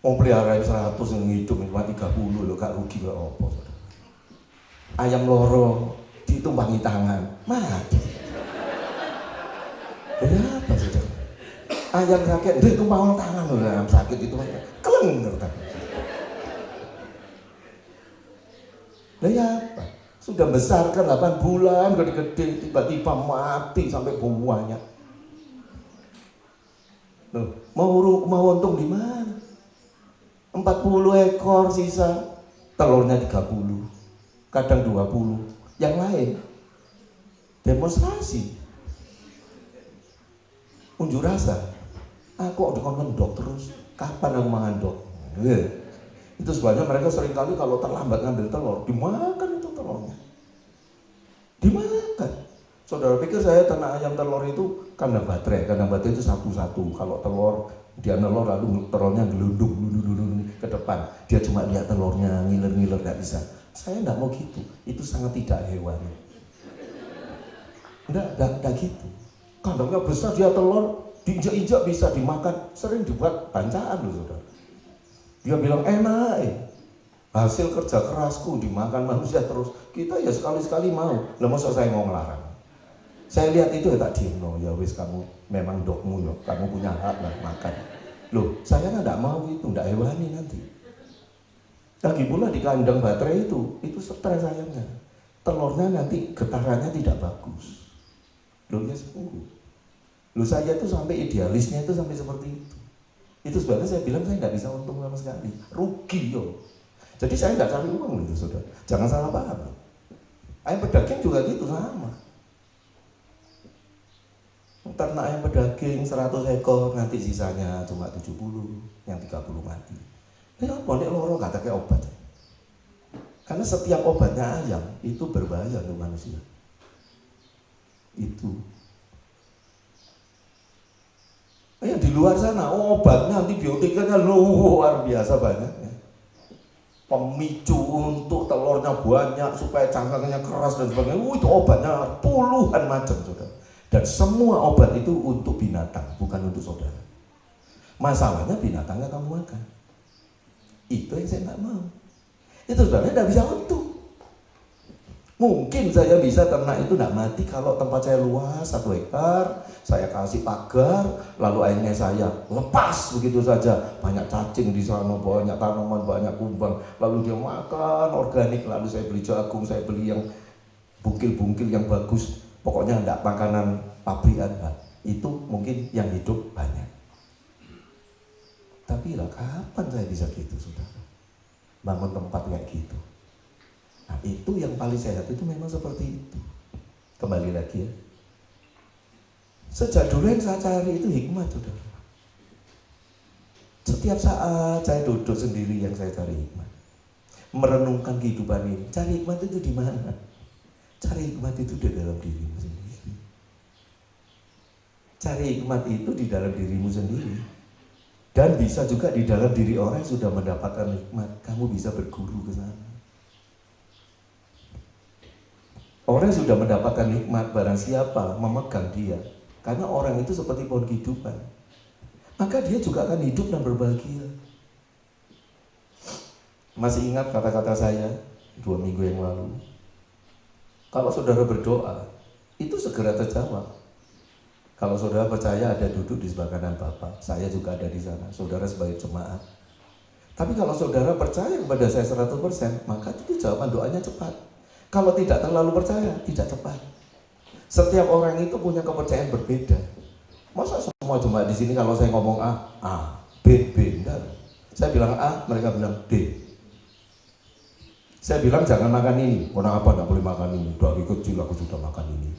Mau pelihara 100 yang hidup cuma 30 loh, gak rugi gak apa. Ayam loro ditumpangi tangan, mati. Jadi apa saudara? Ayam sakit, ditumpangi tangan loh, ayam sakit itu kelenger kan. Nah ya apa? Sudah besarkan 8 bulan, gede-gede, tiba-tiba mati sampai buahnya. Loh, mau untung di mana? 40 ekor sisa, telurnya 30, kadang 20. Yang lain demonstrasi, unjuk rasa. Aku udah ngendok terus, kapan aku mengandok? Itu sebabnya mereka seringkali kalau terlambat ngambil telur, dimakan itu telurnya. Dimakan. Saudara pikir saya ternak ayam telur itu kandang baterai itu satu-satu. Kalau telur, dia nelor lalu telurnya gelundung ke depan. Dia cuma lihat telurnya ngiler-ngiler, gak bisa. Saya enggak mau gitu, itu sangat tidak hewani. Enggak gitu. Kandangnya besar, dia telur, diinjak-injak bisa dimakan, sering dibuat bancaan loh saudara. Dia bilang enak, hasil kerja kerasku dimakan manusia terus. Kita ya sekali-sekali mau, lah masa saya mau ngelarang. Saya lihat itu ya tak diem, no, ya wis kamu memang dokmu ya, kamu punya hak lah makan. Loh, saya kan enggak mau itu, enggak hewani nanti. Lagi pula di kandang baterai itu stres ayamnya. Telurnya nanti getarannya tidak bagus. Loh ya sungguh. Loh saya tuh sampai idealisnya itu sampai seperti itu. Itu sebabnya saya bilang saya nggak bisa untung sama sekali. Rugi yo. Jadi saya nggak cari uang itu saudara. Jangan salah paham. Ayam pedaging juga gitu sama. Ternak ayam pedaging 100 ekor, nanti sisanya cuma 70, yang 30 mati. Ya pondok loro kata kayak obat. Karena setiap obatnya ayam itu berbahaya untuk manusia. Itu. Yang di luar sana, obatnya, antibiotikanya luar biasa banyaknya. Pemicu untuk telurnya banyak, supaya cangkangnya keras dan sebagainya. Itu obatnya puluhan macam, saudara. Dan semua obat itu untuk binatang, bukan untuk saudara. Masalahnya binatangnya kamu makan. Itu yang saya nggak mau. Itu sebenarnya tidak bisa untung. Mungkin saya bisa ternak itu tidak mati kalau tempat saya luas 1 hektar, saya kasih pagar, lalu akhirnya saya lepas begitu saja. Banyak cacing di sana, banyak tanaman, banyak kumbang, lalu dia makan organik, lalu saya beli jagung, saya beli yang bungkil-bungkil yang bagus, pokoknya tidak makanan pabrikan. Nah, itu mungkin yang hidup banyak. Tapi lah kapan saya bisa gitu, saudara? Bangun tempat kayak gitu. Nah, itu yang paling sehat itu memang seperti itu. Kembali lagi ya. Sejak dulu yang saya cari itu hikmat, saudara. Setiap saat saya duduk sendiri yang saya cari hikmat. Merenungkan kehidupan ini. Cari hikmat itu di mana? Cari hikmat itu di dalam dirimu sendiri. Cari hikmat itu di dalam dirimu sendiri. Dan bisa juga di dalam diri orang yang sudah mendapatkan hikmat. Kamu bisa berguru ke sana. Orang yang sudah mendapatkan hikmat, barang siapa memegang dia, karena orang itu seperti pohon kehidupan, maka dia juga akan hidup dan berbahagia. Masih ingat kata-kata saya 2 minggu yang lalu? Kalau saudara berdoa, itu segera terjawab. Kalau saudara percaya ada duduk di sebelah kanan Bapa, saya juga ada di sana, saudara sebagai jemaat. Tapi kalau saudara percaya kepada saya 100%, maka itu jawaban doanya cepat. Kalau tidak terlalu percaya, tidak cepat. Setiap orang itu punya kepercayaan berbeda. Masa semua jemaat di sini kalau saya ngomong A, B, enggak. Saya bilang A, mereka bilang D. Saya bilang jangan makan ini, kenapa enggak boleh makan ini? Dari kecil aku sudah makan ini.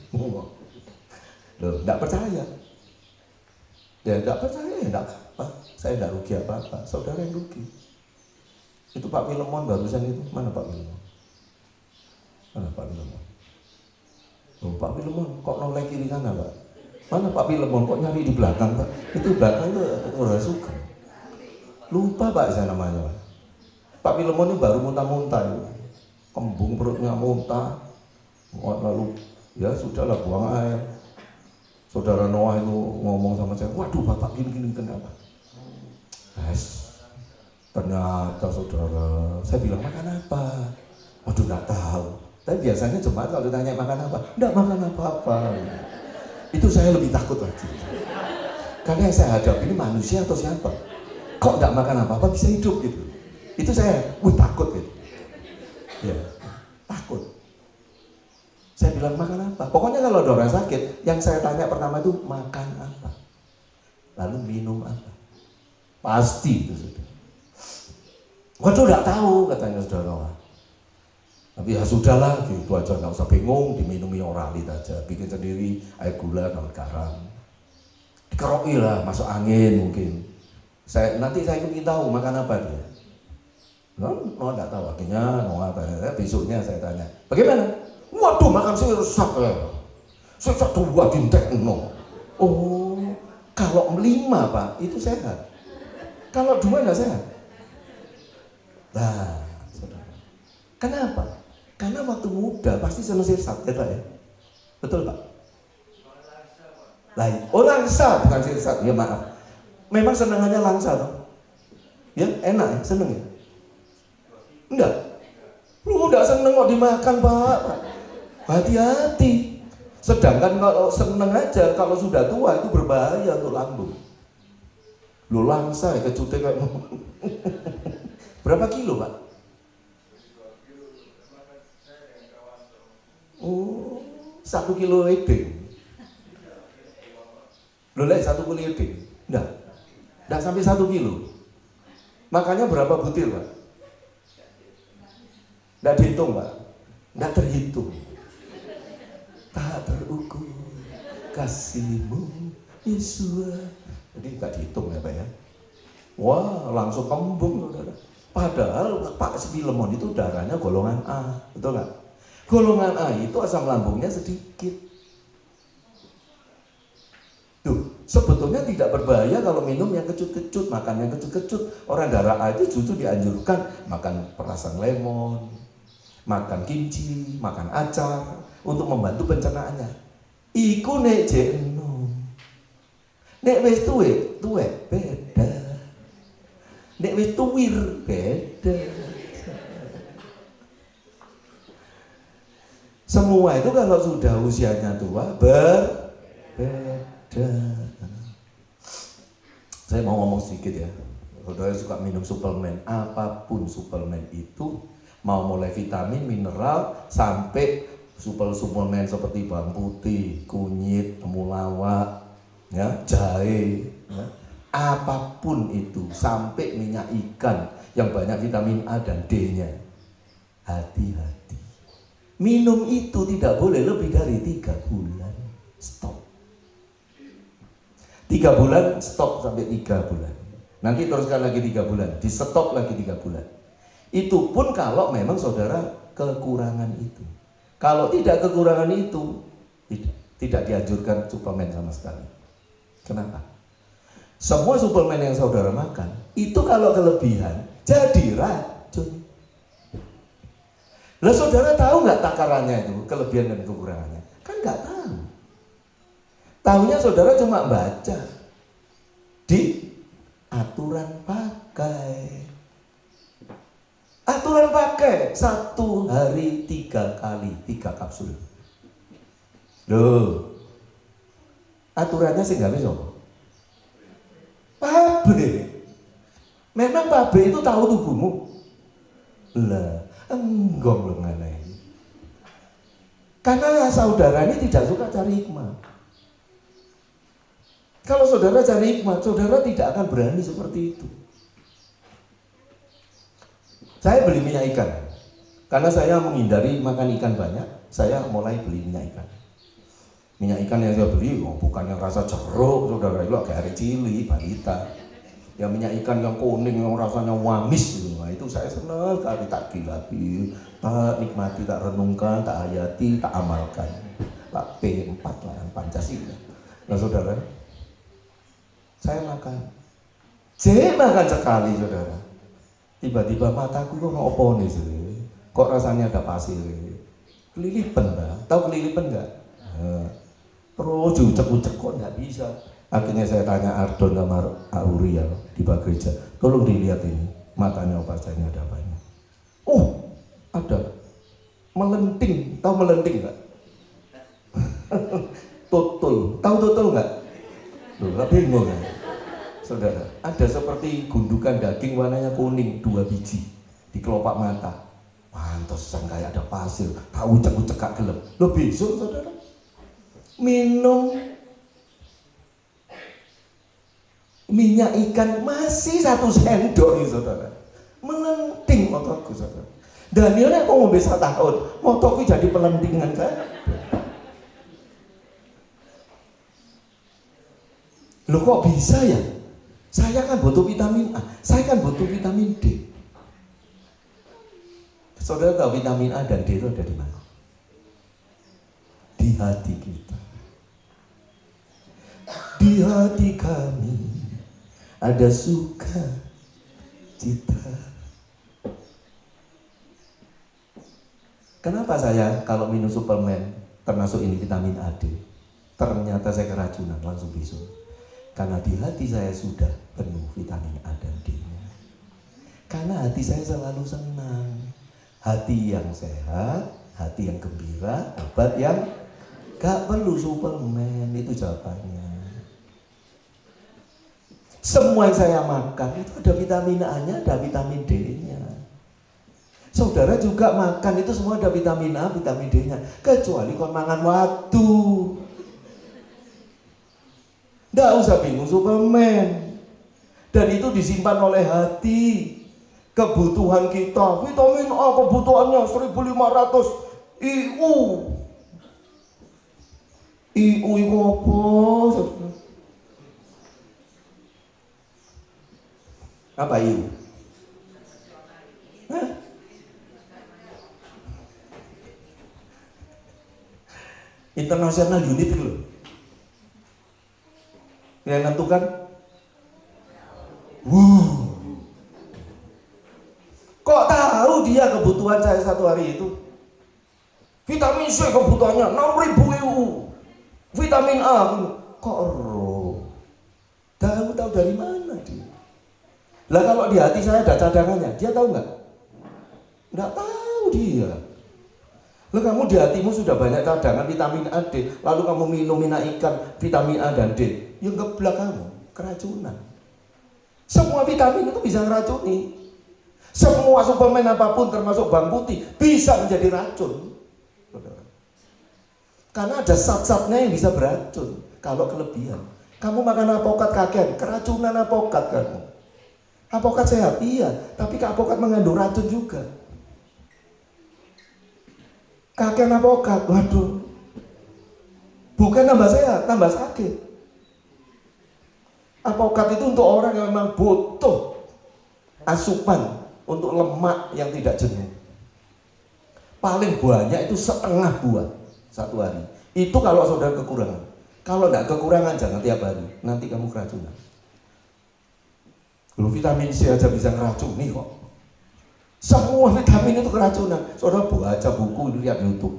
Loh, enggak percaya. Ya enggak percaya, ya enggak apa-apa. Saya enggak rugi apa-apa, saudara yang rugi. Itu Pak Filemon barusan itu, mana Pak Filemon? Mana Pak Filemon? Oh, Pak Filemon kok noleh kiri kanan Pak? Mana Pak Filemon kok nyari di belakang Pak? Itu belakang itu orang suka. Lupa Pak saya namanya. Pak Filemon ini baru muntah-muntah, kembung perutnya muntah, lalu ya sudahlah buang air. Saudara Noah itu ngomong sama saya, waduh Bapak gini kenapa? Ternyata saudara, saya bilang makan apa? Waduh nggak tahu. Tapi biasanya jemaat kalau ditanya makan apa, enggak makan apa-apa. Itu saya lebih takut lagi. Karena yang saya hadapi ini manusia atau siapa? Kok enggak makan apa-apa bisa hidup gitu. Itu saya, takut gitu. Ya, takut. Saya bilang makan apa? Pokoknya kalau ada orang sakit, yang saya tanya pertama itu makan apa? Lalu minum apa? Pasti itu sudah. Waduh enggak tahu katanya saudara. Tapi ya sudahlah, gitu aja, nggak usah bingung, diminumi oralit aja, bikin sendiri air gula sama garam, dikeroki lah, masuk angin mungkin. Nanti saya ingin tahu makan apa dia. No, nggak tahu, akhirnya besoknya saya tanya, bagaimana? Waduh makan sirsak ya, sirsak 2 dintek no. Oh, kalau 5 Pak itu sehat, kalau 2 nggak sehat. Nah, saudara, kenapa? Karena waktu muda pasti senang sirsat, ya Pak ya? Betul Pak? Lain. Oh langsa, bukan sirsat, ya maaf. Memang senangannya langsa toh? Ya enak ya, seneng ya? Enggak? Lu enggak seneng kok dimakan Pak. Hati-hati. Sedangkan kalau seneng aja, kalau sudah tua itu berbahaya untuk lambung. Lu langsa ya kecutek kayak berapa kilo Pak? Oh, 1 kilo edeng. Loh lah 1 kilo edeng? Enggak sampai 1 kilo. Makanya berapa butir Pak? Enggak dihitung Pak? Enggak terhitung. Tak terukur kasihmu Yesus. Jadi enggak dihitung ya Pak ya. Wah langsung kembung saudara. Padahal Pak Filemon itu darahnya golongan A, betul nggak? Golongan A itu asam lambungnya sedikit. sebetulnya tidak berbahaya kalau minum yang kecut-kecut, makan yang kecut-kecut. Orang darah A itu justru dianjurkan makan perasan lemon, makan kimchi, makan acar untuk membantu pencernaannya. Iku nek jek enom. Nek wis tuwek beda. Nek wis tuwir beda. Semua itu kalau sudah usianya tua berbeda. Saya mau ngomong sedikit ya. Saudara suka minum suplemen, apapun suplemen itu, mau mulai vitamin, mineral, sampai suplemen seperti bawang putih, kunyit, temulawak, ya, jahe, ya, apapun itu, sampai minyak ikan yang banyak vitamin A dan D-nya. Hati-hati. Minum itu tidak boleh lebih dari 3 bulan. Stop. 3 bulan, stop sampai 3 bulan. Nanti teruskan lagi 3 bulan, di stop lagi 3 bulan. Itu pun kalau memang saudara kekurangan itu. Kalau tidak kekurangan itu, tidak dianjurkan suplemen sama sekali. Kenapa? Semua suplemen yang saudara makan, itu kalau kelebihan, jadi racun. Lah saudara tahu nggak takarannya itu, kelebihan dan kekurangannya? Kan nggak tahu. Tahunya saudara cuma baca di aturan pakai. Aturan pakai 1 hari 3 kali 3 kapsul. Loh, aturannya sih nggak bisa. Pabrik. Memang pabrik itu tahu tubuhmu. Lah, enggong lengannya. Karena saudara ini tidak suka cari hikmah. Kalau saudara cari hikmah, saudara tidak akan berani seperti itu. Saya beli minyak ikan. Karena saya menghindari makan ikan banyak, saya mulai beli minyak ikan. Minyak ikan yang saya beli, bukan yang rasa jeruk, saudara, itu kayak air cili, balita. Yang minyak ikan yang kuning, yang rasanya wamis gitu. Nah, itu saya senang sekali, tak gilati, tak nikmati, tak renungkan, tak hayati, tak amalkan. Tak P4 lah, Pancasila. Nah saudara, saya makan. Makan sekali saudara. Tiba-tiba mataku kok ngopo nih sih? Kok rasanya ada pasir? Kelilipan dah. Tahu kelilipan enggak? Terus diucek-ucek kok nggak bisa. Akhirnya saya tanya Ardon sama Auriel di Pak Gereja, tolong dilihat ini matanya Pak saya ini ada apanya. Oh, ada melenting. Tahu melenting nggak? Tutul. Tahu tutul nggak? Loh, bingung kan? Saudara, ada seperti gundukan daging warnanya kuning 2 biji di kelopak mata. Pantesan kayak ada pasir. Tak ucek-ucek gak gelap. Lo besok saudara minum minyak ikan masih 1 sendok nih saudara, melenting motorku saudara. Danielnya kok ngombe 1 tahun, motorku jadi pelentingan kan? Loh kok bisa ya? Saya kan butuh vitamin A, saya kan butuh vitamin D. Saudara tahu vitamin A dan D itu ada di mana? Di hati kita. Di hati kami ada suka cita. Kenapa saya kalau minum suplemen termasuk ini vitamin A D, ternyata saya keracunan langsung besok? Karena di hati saya sudah penuh vitamin A dan D-nya. Karena hati saya selalu senang. Hati yang sehat, hati yang gembira, obat yang gak perlu suplemen, itu jawabannya. Semua yang saya makan itu ada vitamin A-nya, ada vitamin D-nya. Saudara juga makan itu semua ada vitamin A, vitamin D-nya. Kecuali kon mangan watu. Nggak usah bingung suplemen. Dan itu disimpan oleh hati. Kebutuhan kita, vitamin A kebutuhannya 1500 IU. IU itu apa? Apa IU? Hah? International unit itu loh. Yang menentukan, wuh, kok tahu dia kebutuhan saya satu hari itu? Vitamin C kebutuhannya 6.000 IU, vitamin A, kok tahu dari mana dia? Lah kalau di hati saya ada cadangannya, dia tahu nggak? Nggak tahu dia. Lah kamu di hatimu sudah banyak cadangan vitamin A, D, lalu kamu minum ikan vitamin A dan D, yang ngeblak kamu, keracunan. Semua vitamin itu bisa ngeracuni. Semua suplemen apapun termasuk bawang putih bisa menjadi racun. Karena ada zat-zatnya yang bisa beracun kalau kelebihan. Kamu makan apokat kakek, keracunan apokat kamu. Apokat sehat, iya, tapi apokat mengandung racun juga. Kakek apokat, waduh, bukan tambah sehat, tambah sakit. Apokat itu untuk orang yang memang butuh asupan untuk lemak yang tidak jenuh. Paling banyak itu setengah buah satu hari. Itu kalau saudara kekurangan. Kalau tidak kekurangan jangan tiap hari, nanti kamu keracunan. Kalau vitamin C aja bisa ngeracuni kok. Semua vitamin itu keracunan. Saudara baca buku, lihat YouTube.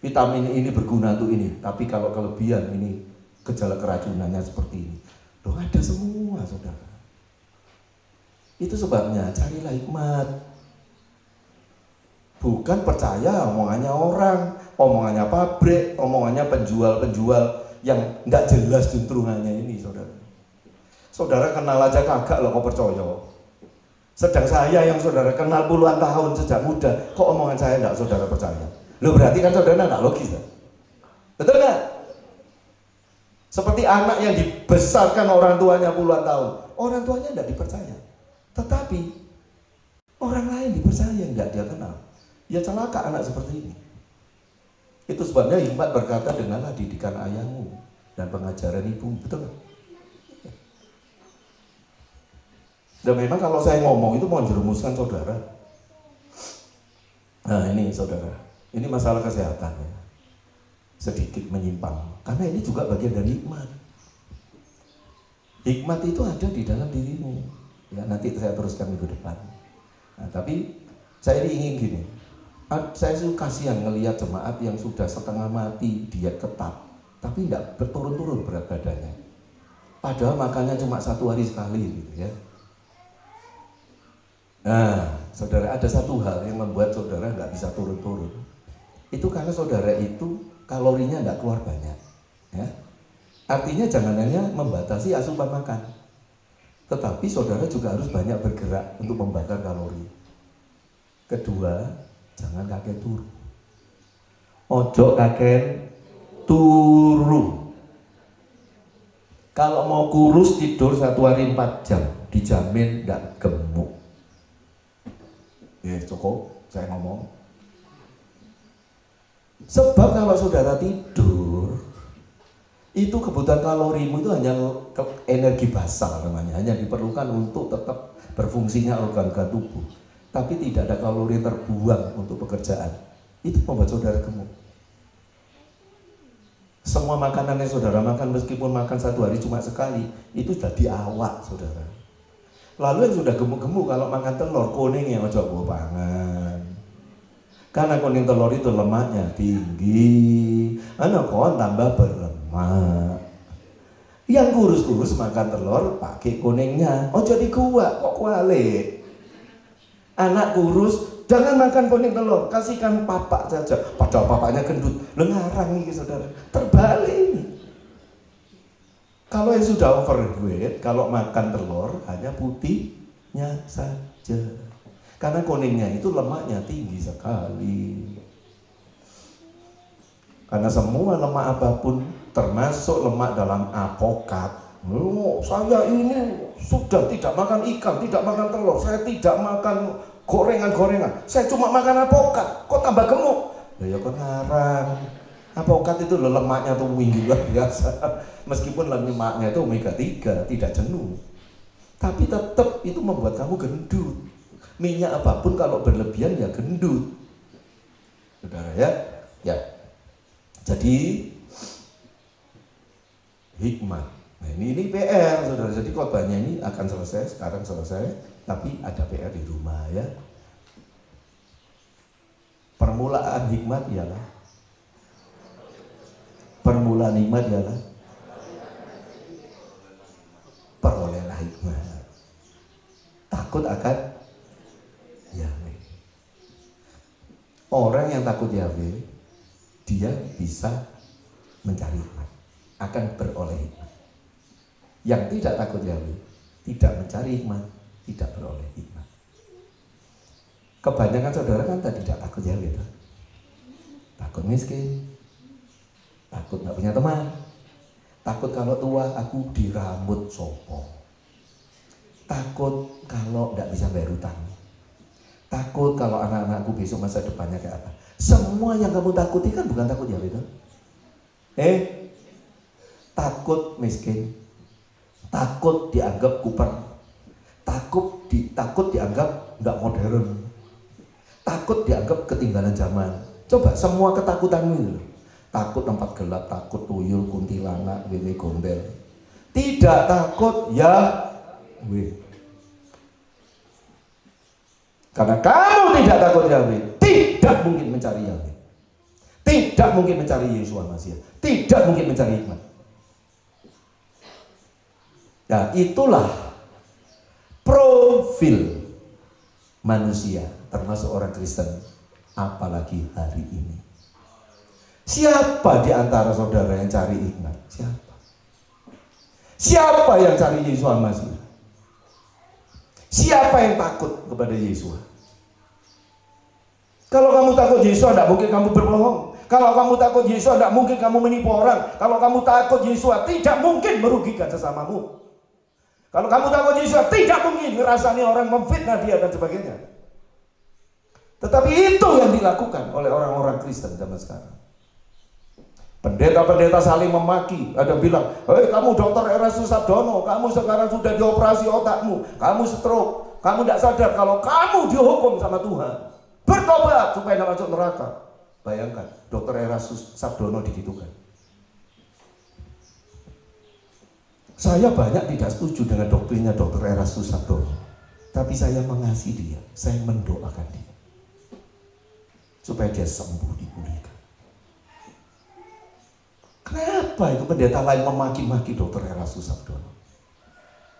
Vitamin ini berguna untuk ini, tapi kalau kelebihan ini gejala keracunannya seperti ini. Loh, ada semua saudara. Itu sebabnya carilah hikmat. Bukan percaya omongannya orang, omongannya pabrik, omongannya penjual-penjual yang tidak jelas juntrungannya ini saudara. Saudara kenal aja kagak loh kok percaya. Sedang saya yang saudara kenal puluhan tahun sejak muda, kok omongan saya tidak saudara percaya? Loh berarti kan saudara tidak logis kan? Betul nggak? Seperti anak yang dibesarkan orang tuanya puluhan tahun, orang tuanya tidak dipercaya, tetapi orang lain dipercaya, nggak dia kenal. Ya celaka anak seperti ini. Itu sebabnya hikmat berkata, dengarlah didikan ayahmu dan pengajaran ibu, betul nggak? Dan memang kalau saya ngomong itu mau jerumuskan saudara. Nah ini saudara, ini masalah kesehatan ya. Sedikit menyimpang, karena ini juga bagian dari hikmat. Hikmat itu ada di dalam dirimu. Ya nanti saya teruskan minggu depan. Nah, tapi saya ingin gini, saya suka kasihan ngelihat jemaat yang sudah setengah mati diet ketat, tapi tidak berturun-turun berat badannya. Padahal makannya cuma satu hari sekali gitu ya. Nah, saudara, ada satu hal yang membuat saudara nggak bisa turun-turun. Itu karena saudara itu kalorinya nggak keluar banyak. Ya. Artinya jangan hanya membatasi asupan makan, tetapi saudara juga harus banyak bergerak untuk membakar kalori. Kedua, jangan kakek turu. Ojo kakek turu. Kalau mau kurus tidur satu hari 4 jam, dijamin nggak gemuk. Ya cukup, saya ngomong. Sebab kalau saudara tidur, itu kebutuhan kalorimu itu hanya energi basal namanya, hanya diperlukan untuk tetap berfungsinya organ-organ tubuh. Tapi tidak ada kalori terbuang untuk pekerjaan. Itu membuat saudara gemuk. Semua makanan yang saudara makan, meskipun makan satu hari cuma sekali, itu sudah di awak saudara. Lalu yang sudah gemuk-gemuk kalau makan telur, kuningnya ojo bawa pangan. Karena kuning telur itu lemaknya tinggi, anak kon tambah berlemak. Yang kurus-kurus makan telur pakai kuningnya, ojo dikuak kok kualik. Anak kurus jangan makan kuning telur, kasihkan papak saja. Padahal papaknya gendut, lengarang nih saudara. Terbalik ini. Kalau yang sudah overweight, kalau makan telur hanya putihnya saja. Karena kuningnya itu lemaknya tinggi sekali. Karena semua lemak apapun, termasuk lemak dalam apokat. Oh, saya ini sudah tidak makan ikan, tidak makan telur, saya tidak makan gorengan-gorengan, saya cuma makan apokat, kok tambah gemuk? Ya kok ngarang. Apokat itu lemaknya tuh tinggi luar biasa. Meskipun lemaknya itu omega 3, tidak jenuh. Tapi tetap itu membuat kamu gendut. Minyak apapun kalau berlebihan ya gendut. Saudara ya? Ya. Jadi hikmat Nah, ini PR, saudara. Jadi khotbahnya ini akan selesai, sekarang selesai, tapi ada PR di rumah ya. Permulaan hikmat ialah perolehlah hikmat. Takut akan Yahweh. Orang yang takut Yahweh, dia bisa mencari hikmat, akan beroleh hikmat. Yang tidak takut Yahweh, tidak mencari hikmat, tidak beroleh hikmat. Kebanyakan saudara kan tidak takut Yahweh, takut miskin, takut nggak punya teman, takut kalau tua aku dirambut sopo, takut kalau nggak bisa bayar utang, takut kalau anak-anakku besok masa depannya kayak apa. Semua yang kamu takuti kan bukan takut Yahweh itu. Takut miskin, takut dianggap kuper, takut dianggap nggak modern, takut dianggap ketinggalan zaman. Coba semua ketakutanmu itu, takut tempat gelap, takut tuyul, kuntilanak, wewe gombel. Tidak takut Yahweh. Karena kamu tidak takut Yahweh, tidak mungkin mencari Yahweh, tidak mungkin mencari Yesus Masih, tidak mungkin mencari hikmat. Nah, itulah profil manusia, termasuk orang Kristen, apalagi hari ini. Siapa di antara saudara yang cari hikmat? Siapa? Siapa yang cari Yesus Masih? Siapa yang takut kepada Yesus? Kalau kamu takut Yesus, tidak mungkin kamu berbohong. Kalau kamu takut Yesus, tidak mungkin kamu menipu orang. Kalau kamu takut Yesus, tidak mungkin merugikan sesamamu. Kalau kamu takut Yesus, tidak mungkin ngerasani orang memfitnah dia dan sebagainya. Tetapi itu yang dilakukan oleh orang-orang Kristen zaman sekarang. Pendeta-pendeta saling memaki. Ada bilang, hei kamu Dr. Erastus Sabdono, kamu sekarang sudah dioperasi otakmu, kamu stroke, kamu tidak sadar kalau kamu dihukum sama Tuhan. Bertobat supaya tidak masuk neraka. Bayangkan, Dr. Erastus Sabdono digitukan. Saya banyak tidak setuju dengan doktrinnya Dr. Erastus Sabdono, tapi saya mengasihi dia, saya mendoakan dia supaya dia sembuh, dipulihkan. Kenapa itu pendeta lain memaki-maki Dr. Erastus Sabdono?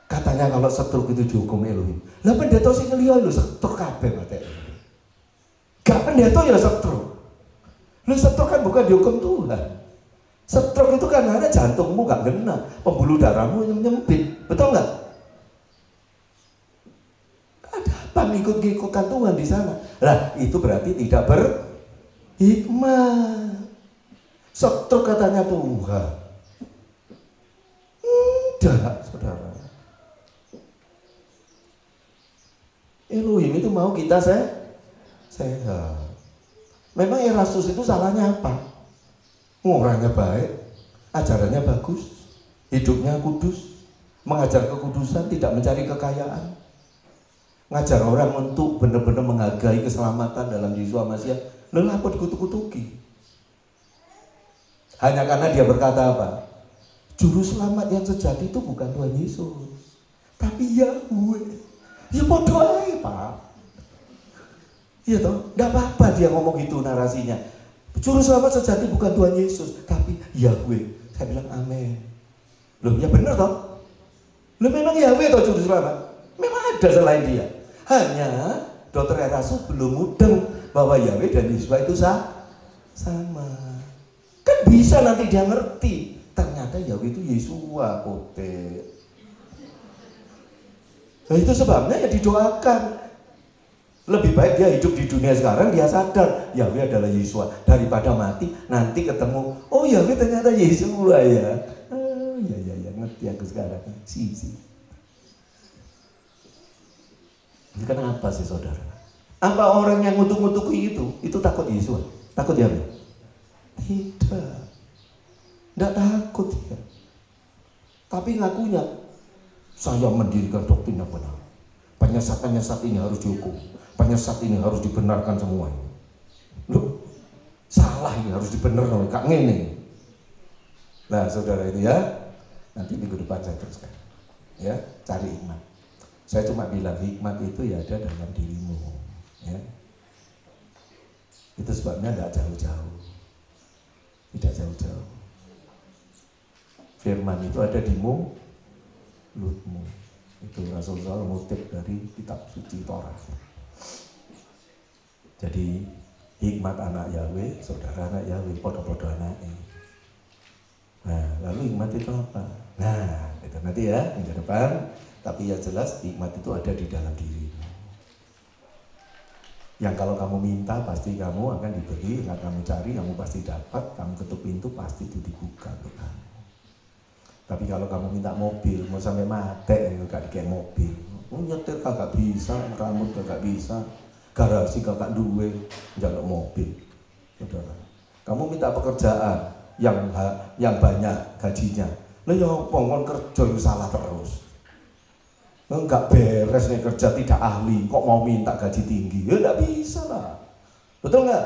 Katanya kalau stroke itu dihukum Elohim. Lah pendeta sing ngeliya lho stroke kabeh mate. Gak pendeta ya stroke. Lu stroke kan bukan dihukum Tuhan. Stroke itu kan karena jantungmu gak kena, pembuluh darahmu nyempit, betul nggak? Ada apa ngikut-ngikutkan Tuhan di sana? Lah itu berarti tidak berhikmat. Stroke katanya Tuhan. Tidak, saudara. Elohim itu mau kita sehat. Memang Erastus itu salahnya apa? Orangnya baik, ajarannya bagus, hidupnya kudus, mengajar kekudusan, tidak mencari kekayaan, ngajar orang untuk benar-benar menghargai keselamatan dalam Yesus Masih. Lalu apa dikutuk-kutuki? Hanya karena dia berkata apa? Juru selamat yang sejati itu bukan Tuhan Yesus, tapi Yahweh. Ya bodoh aja Pak. Iya toh, nggak apa-apa dia ngomong gitu narasinya. Juru selamat sejati bukan Tuhan Yesus, tapi Yahweh. Saya bilang amin. Loh ya benar toh? Loh memang Yahweh toh juru selamat? Memang ada selain dia. Hanya Dr. Erastus belum mudeng bahwa Yahweh dan Yesus itu sama. Kan bisa nanti dia ngerti. Ternyata Yahweh itu Yesua kote. Nah itu sebabnya ya didoakan. Lebih baik dia hidup di dunia sekarang, dia sadar Yahweh adalah Yesua, daripada mati nanti ketemu, oh Yahweh ternyata Yesua ya. Ya ngerti aku sekarang. Si. Ini kenapa sih saudara? Apa orang yang ngutuk-ngutuki itu takut Yesua? Takut Yahweh? Tidak. Tidak takut ya. Tapi ngakunya saya mendirikan doktrin yang benar. Penyesat-penyesat ini harus dihukum. Penyesat ini harus dibenarkan semuanya. Loh, salah ini harus dibenarkan, kak ngene. Nah, saudara itu ya. Nanti minggu depan saya teruskan. Ya, cari hikmat. Saya cuma bilang hikmat itu ya ada dalam dirimu. Ya. Itu sebabnya tidak jauh-jauh. Tidak jauh-jauh. Firman itu ada di mulutmu. Itu Rasulullah ngutip dari kitab suci Torah. Jadi hikmat anak Yahweh, saudara anak Yahweh, podo-podo anaknya. Nah, lalu hikmat itu apa? Nah, itu nanti ya minggu depan. Tapi ya jelas hikmat itu ada di dalam dirimu. Yang kalau kamu minta pasti kamu akan diberi, yang kamu cari kamu pasti dapat, kamu ketuk pintu pasti itu dibuka untuk kamu. Tapi kalau kamu minta mobil, mau sampai mati gak dikasih mobil, mau nyetir kagak bisa, rambut kagak bisa, garasi kagak duwe, njaluk mobil. Saudara, kamu minta pekerjaan yang banyak gajinya, lah ya pokoknya kerja yang salah terus. Enggak beres nih kerja, tidak ahli, kok mau minta gaji tinggi? Ya enggak bisa lah. Betul enggak?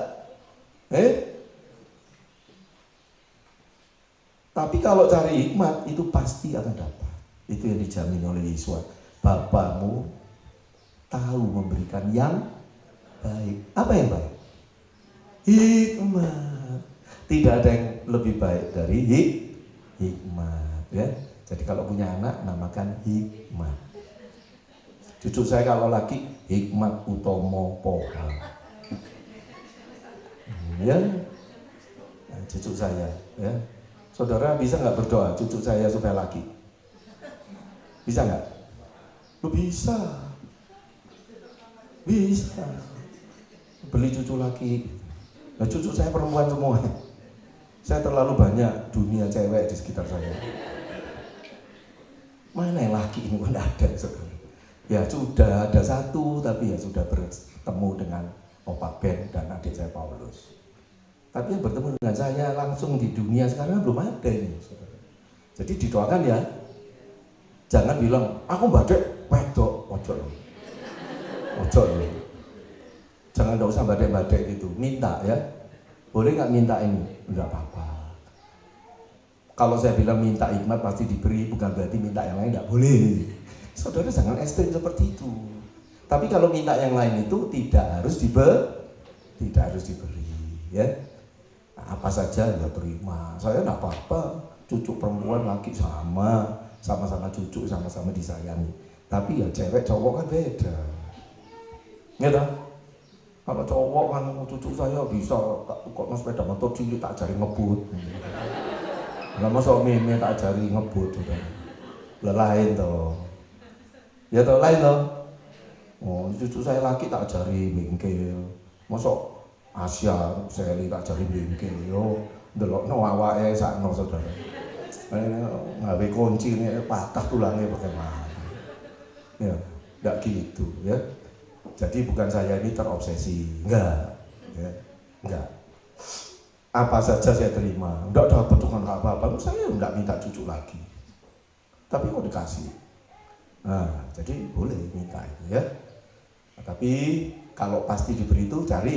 Tapi kalau cari hikmat itu pasti akan dapat. Itu yang dijamin oleh Yesus. Bapamu tahu memberikan yang baik. Apa yang baik? Hikmat. Tidak ada yang lebih baik dari hikmat, ya. Jadi kalau punya anak namakan hikmat. Cucu saya kalau laki Hikmat Utomo Poha. Ya, nah, cucu saya, ya. Saudara bisa nggak berdoa cucu saya supaya laki? Bisa nggak? Lu bisa. Bisa. Beli cucu laki. Nah, cucu saya perempuan semua. Saya terlalu banyak dunia cewek di sekitar saya. Mana yang laki ini pun ada, saudara. Ya sudah ada satu, tapi ya sudah bertemu dengan Opa Ben dan adik saya Paulus. Tapi yang bertemu dengan saya langsung di dunia sekarang belum ada ini, saudara. Jadi didoakan ya. Jangan bilang aku badek wedok, ojo loh. Ojo loh. Jangan enggak usah badek-badek gitu. Minta ya. Boleh nggak minta ini? Enggak apa-apa. Kalau saya bilang minta hikmat pasti diberi, bukan berarti minta yang lain enggak boleh. Saudara jangan ekstrim seperti itu. Tapi kalau minta yang lain itu tidak harus diberi, ya. Nah, apa saja ya terima. Saya enggak apa-apa. Cucu perempuan laki sama-sama cucu, sama-sama disayangi. Tapi ya cewek cowok kan beda. Gitu. Kalau cowok kan cucu saya bisa kok sepeda motor cilik tak ajari ngebut. Lah masa meme tak ajari ngebut sudah. Lain toh. Ya toh lain toh. Oh, cucu saya laki tak ajari bengkel. Masa Asia Seli tak ajari bengkel yo. Ndelokno awake sakno saudara. Ngawe kunci ini patah tulangnya bagaimana? Ya, enggak gitu ya. Jadi bukan saya ini terobsesi, enggak, ya, enggak. Apa saja saya terima, enggak dapat bukan apa-apa. Saya enggak minta cucu lagi, tapi mau dikasih. Nah, jadi boleh minta itu ya. Nah, tapi kalau pasti diberi itu cari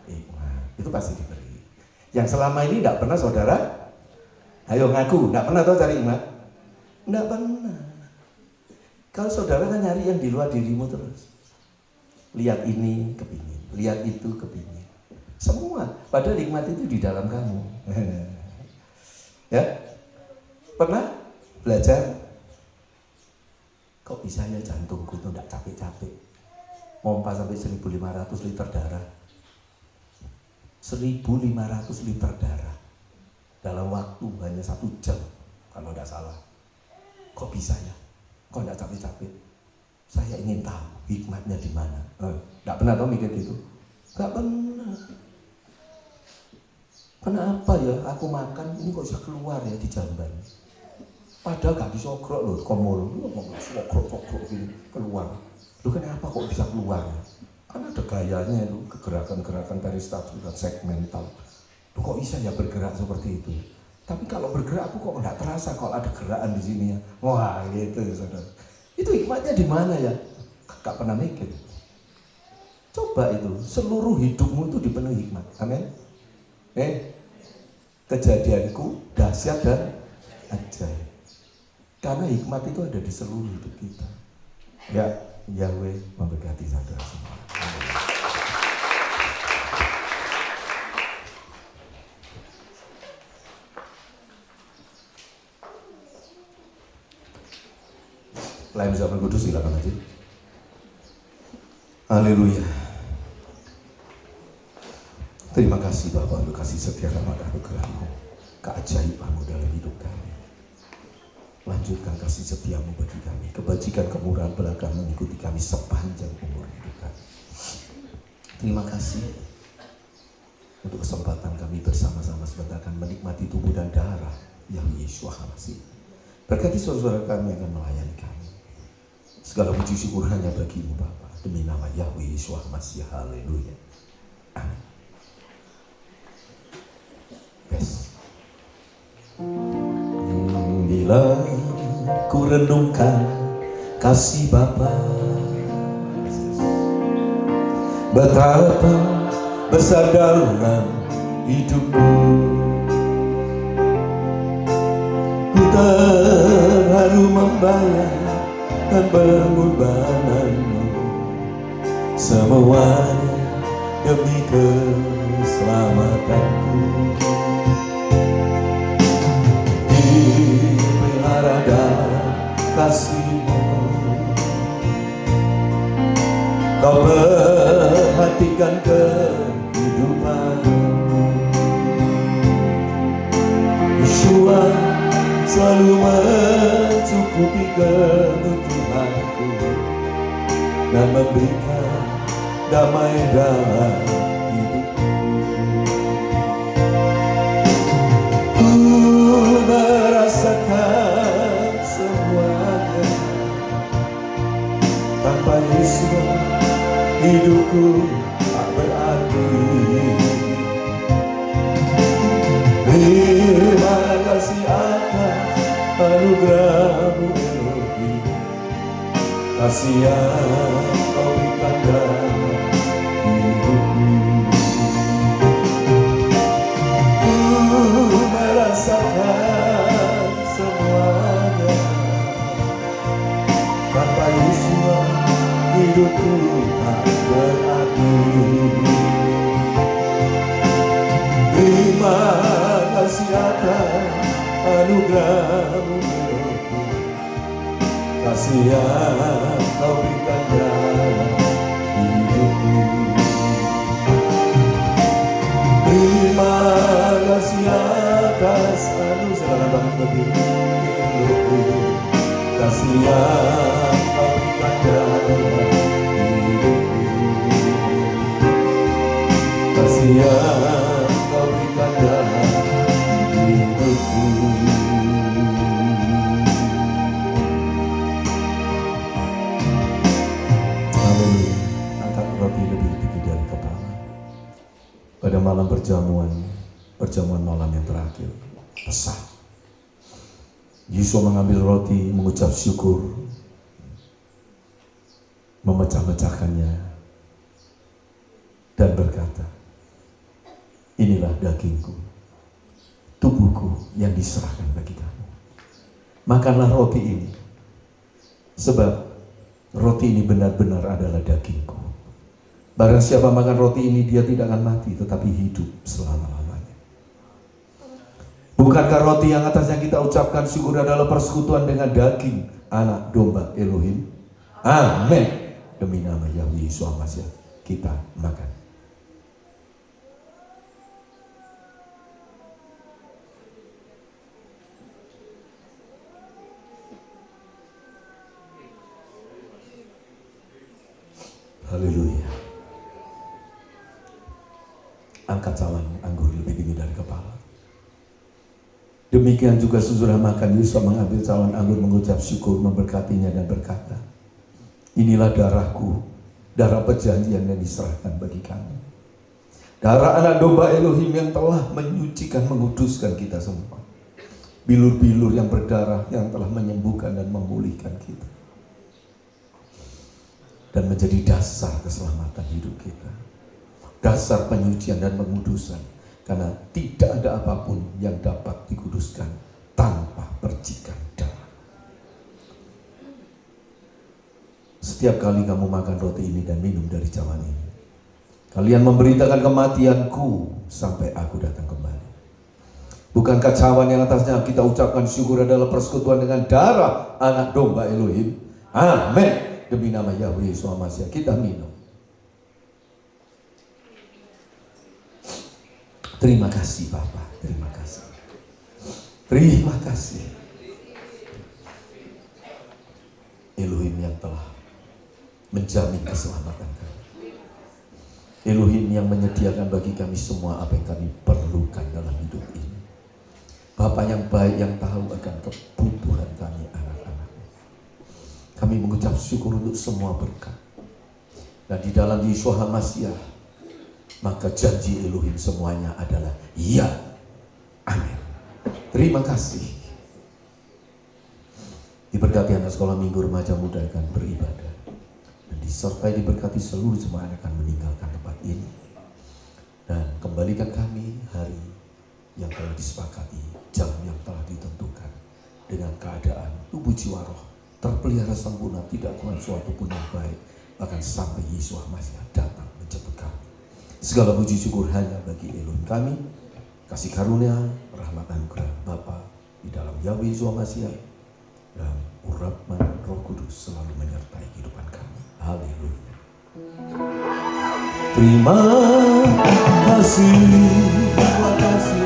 hikmat, itu pasti diberi. Yang selama ini enggak pernah saudara, ayo ngaku, enggak pernah tahu cari hikmat, enggak pernah. Kalau saudara kan nyari yang di luar dirimu terus. Lihat ini kepingin, lihat itu kepingin. Semua, padahal hikmat itu di dalam kamu. Ya, pernah belajar? Kok bisa ya jantungku itu tidak capek-capek? Mompa sampai 1.500 liter darah. 1.500 liter darah dalam waktu hanya 1 jam, kalau tidak salah. Kok bisa ya? Kok tidak capek-capek? Saya ingin tahu hikmatnya di mana. Tidak pernah tahu mikir gitu? Gak pernah. Kenapa ya aku makan ini kok bisa keluar ya di jamban? Padahal gak disogrok loh, komol. Sogrok gini keluar. Loh kenapa kok bisa keluar? Kan ada gayanya itu, gerakan-gerakan peristaltik dan segmental. Loh kok bisa ya bergerak seperti itu? Tapi kalau bergerak aku kok nggak terasa kalau ada gerakan di sini ya. Wah gitu ya saudara. Itu hikmatnya di mana ya? Gak pernah mikir. Coba itu, seluruh hidupmu itu dipenuhi hikmat. Amin. Kejadianku dahsyat dan ajaib. Karena hikmat itu ada di seluruh hidup kita. Ya, Yahweh memberkati saudara semua. Lain zaman kudus silakan aja. Haleluya. Terima kasih Bapak untuk kasih setia rahmat anugerah-Mu, keajaiban-Mu dalam hidup kami. Lanjutkan kasih setiamu bagi kami, kebajikan kemurahan belakang mengikuti kami sepanjang umur hidup kami. Terima kasih untuk kesempatan kami bersama-sama sebentar akan menikmati tubuh dan darah yang Yesus Hamasi. Berkati saudara kami akan melayani kami. Segala puji syukur hanya bagi-Mu Bapa, demi nama Yahweh Yesus Hamasi. Haleluya. Amin. Best. Bila ku renungkan kasih Bapa, betapa besar dalam hidupku, ku terharu membayar dan pengorbanan-Mu, semuanya demi keselamatanku. Dipelihara dalam kasih-Mu, Kau perhatikan kehidupanku. Yeshua selalu mencukupi kebutuhanku dan memberikan damai dalam hidupku. Ku merasakan semuanya, tanpa Yesus hidupku tak berarti. Terima kasih atas anugerah-Mu Elohim, kasih yang Kau berikan dalam hidupku. Ku merasakan semuanya, tanpa Yesus hidupku tak berarti. Terima kasih atas anugerah-Mu Elohim, kasih yang Kau berikan dalam hidupku. Terima kasih atas anugerah banget berdiri Elohim, kasih yang Kau berikan dalam hidupku. Kasih yang Kau berikan dalam hidupku. Haleluya. Angkat roti lebih tinggi dari kepala. Pada malam perjamuan malam yang terakhir, pesan Yesus mengambil roti, mengucap syukur, memecah-mecahkannya dan berkata, inilah dagingku, tubuhku yang diserahkan bagi kamu. Makanlah roti ini, sebab roti ini benar-benar adalah dagingku. Barang siapa makan roti ini, dia tidak akan mati, tetapi hidup selama-lamanya. Bukankah roti yang atasnya kita ucapkan syukur adalah persekutuan dengan daging anak domba Elohim? Amin. Demi nama Yahweh Yesus Hamasi, kita makan. Haleluya. Angkat cawan anggur lebih tinggi dari kepala. Demikian juga sesudah makan, Yesus mengambil cawan anggur, mengucap syukur, memberkatinya dan berkata, inilah darahku, darah perjanjian yang diserahkan bagi kamu. Darah anak domba Elohim yang telah menyucikan, menguduskan kita semua. Bilur-bilur yang berdarah yang telah menyembuhkan dan memulihkan kita. Dan menjadi dasar keselamatan hidup kita. Dasar penyucian dan pengudusan. Karena tidak ada apapun yang dapat dikuduskan tanpa percikan darah. setiap kali kamu makan roti ini dan minum dari cawan ini, kalian memberitakan kematianku sampai aku datang kembali. Bukankah cawan yang atasnya kita ucapkan syukur adalah persekutuan dengan darah anak domba Elohim? Amin. Demi nama Yahweh Yeshua Mashiach kita minum. Terima kasih Bapa, terima kasih. Terima kasih Elohim yang telah menjamin keselamatan kami. Elohim yang menyediakan bagi kami semua apa yang kami perlukan dalam hidup ini. Bapa yang baik yang tahu akan kebutuhan kami anak-anak. Kami mengucap syukur untuk semua berkat. Dan di dalam Yeshua Mashiach, maka janji Elohim semuanya adalah ya. Amin. Terima kasih. Diberkati anak sekolah minggu remaja muda akan beribadah. Dan disertai diberkati seluruh jemaat akan meninggalkan tempat ini. Dan kembalikan kami hari yang telah disepakati, jam yang telah ditentukan, dengan keadaan tubuh jiwa roh terpelihara sempurna, tidak kurang suatu pun yang baik, bahkan sampai Yeshua Mashiach datang menjemput kami. Segala puji syukur hanya bagi Elohim kami, kasih karunia, rahmat anugerah Bapa di dalam Yahweh Yeshua Mashiach dan urapan Roh Kudus selalu menyertai kehidupan kami. Haleluya. Terima kasih, terima kasih,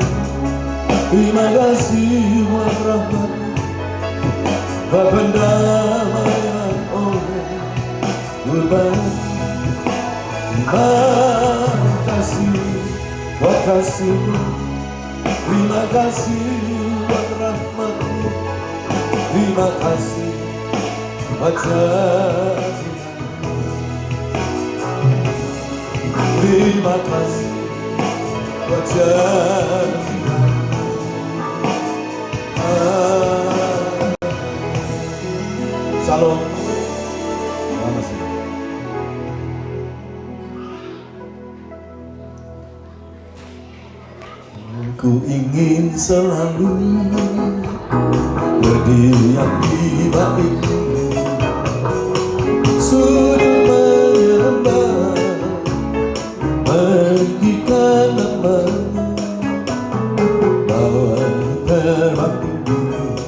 terima kasih buat rahmat pendamaian oleh kurban. Terima kasih buat kasih-Mu, terima kasih buat rahmat-Mu, terima kasih buat jaminan-Mu, terima kasih buat jaminan-Mu. Shalom. Selamat siang. Ku ingin selalu berdiam di bait-Mu, sujud menyembah, meninggikan nama-Mu, bawa terbang tinggi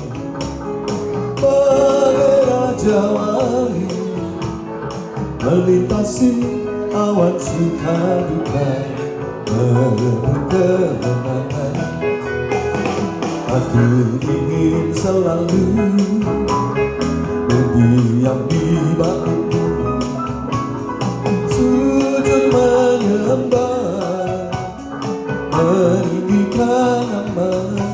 bagai Raja Wali, melintasi awan suka duka, merebut kemenangan. Aku ingin selalu berdiam di bait-Mu, sujud menyembah, meninggikan nama-Mu,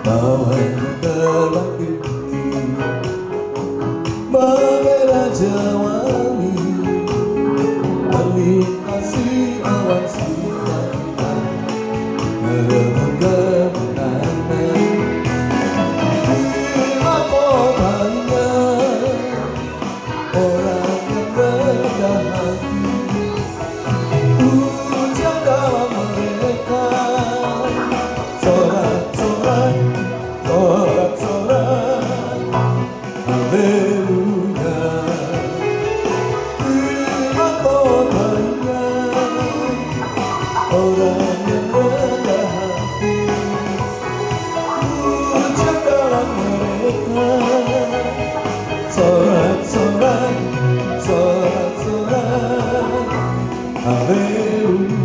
bawa terbang tinggi bagai Raja Wali, melintasi awan suka duka, merebut kemenangan. Di mahkotanya orang yang rendah hati, pujian dalam mereka, sorak-sorak, sorak-sorak, haleluya. Di mahkotanya orang yang rendah hati, pujian dalam mereka, sorak-sorak, sorak-sorak, haleluya.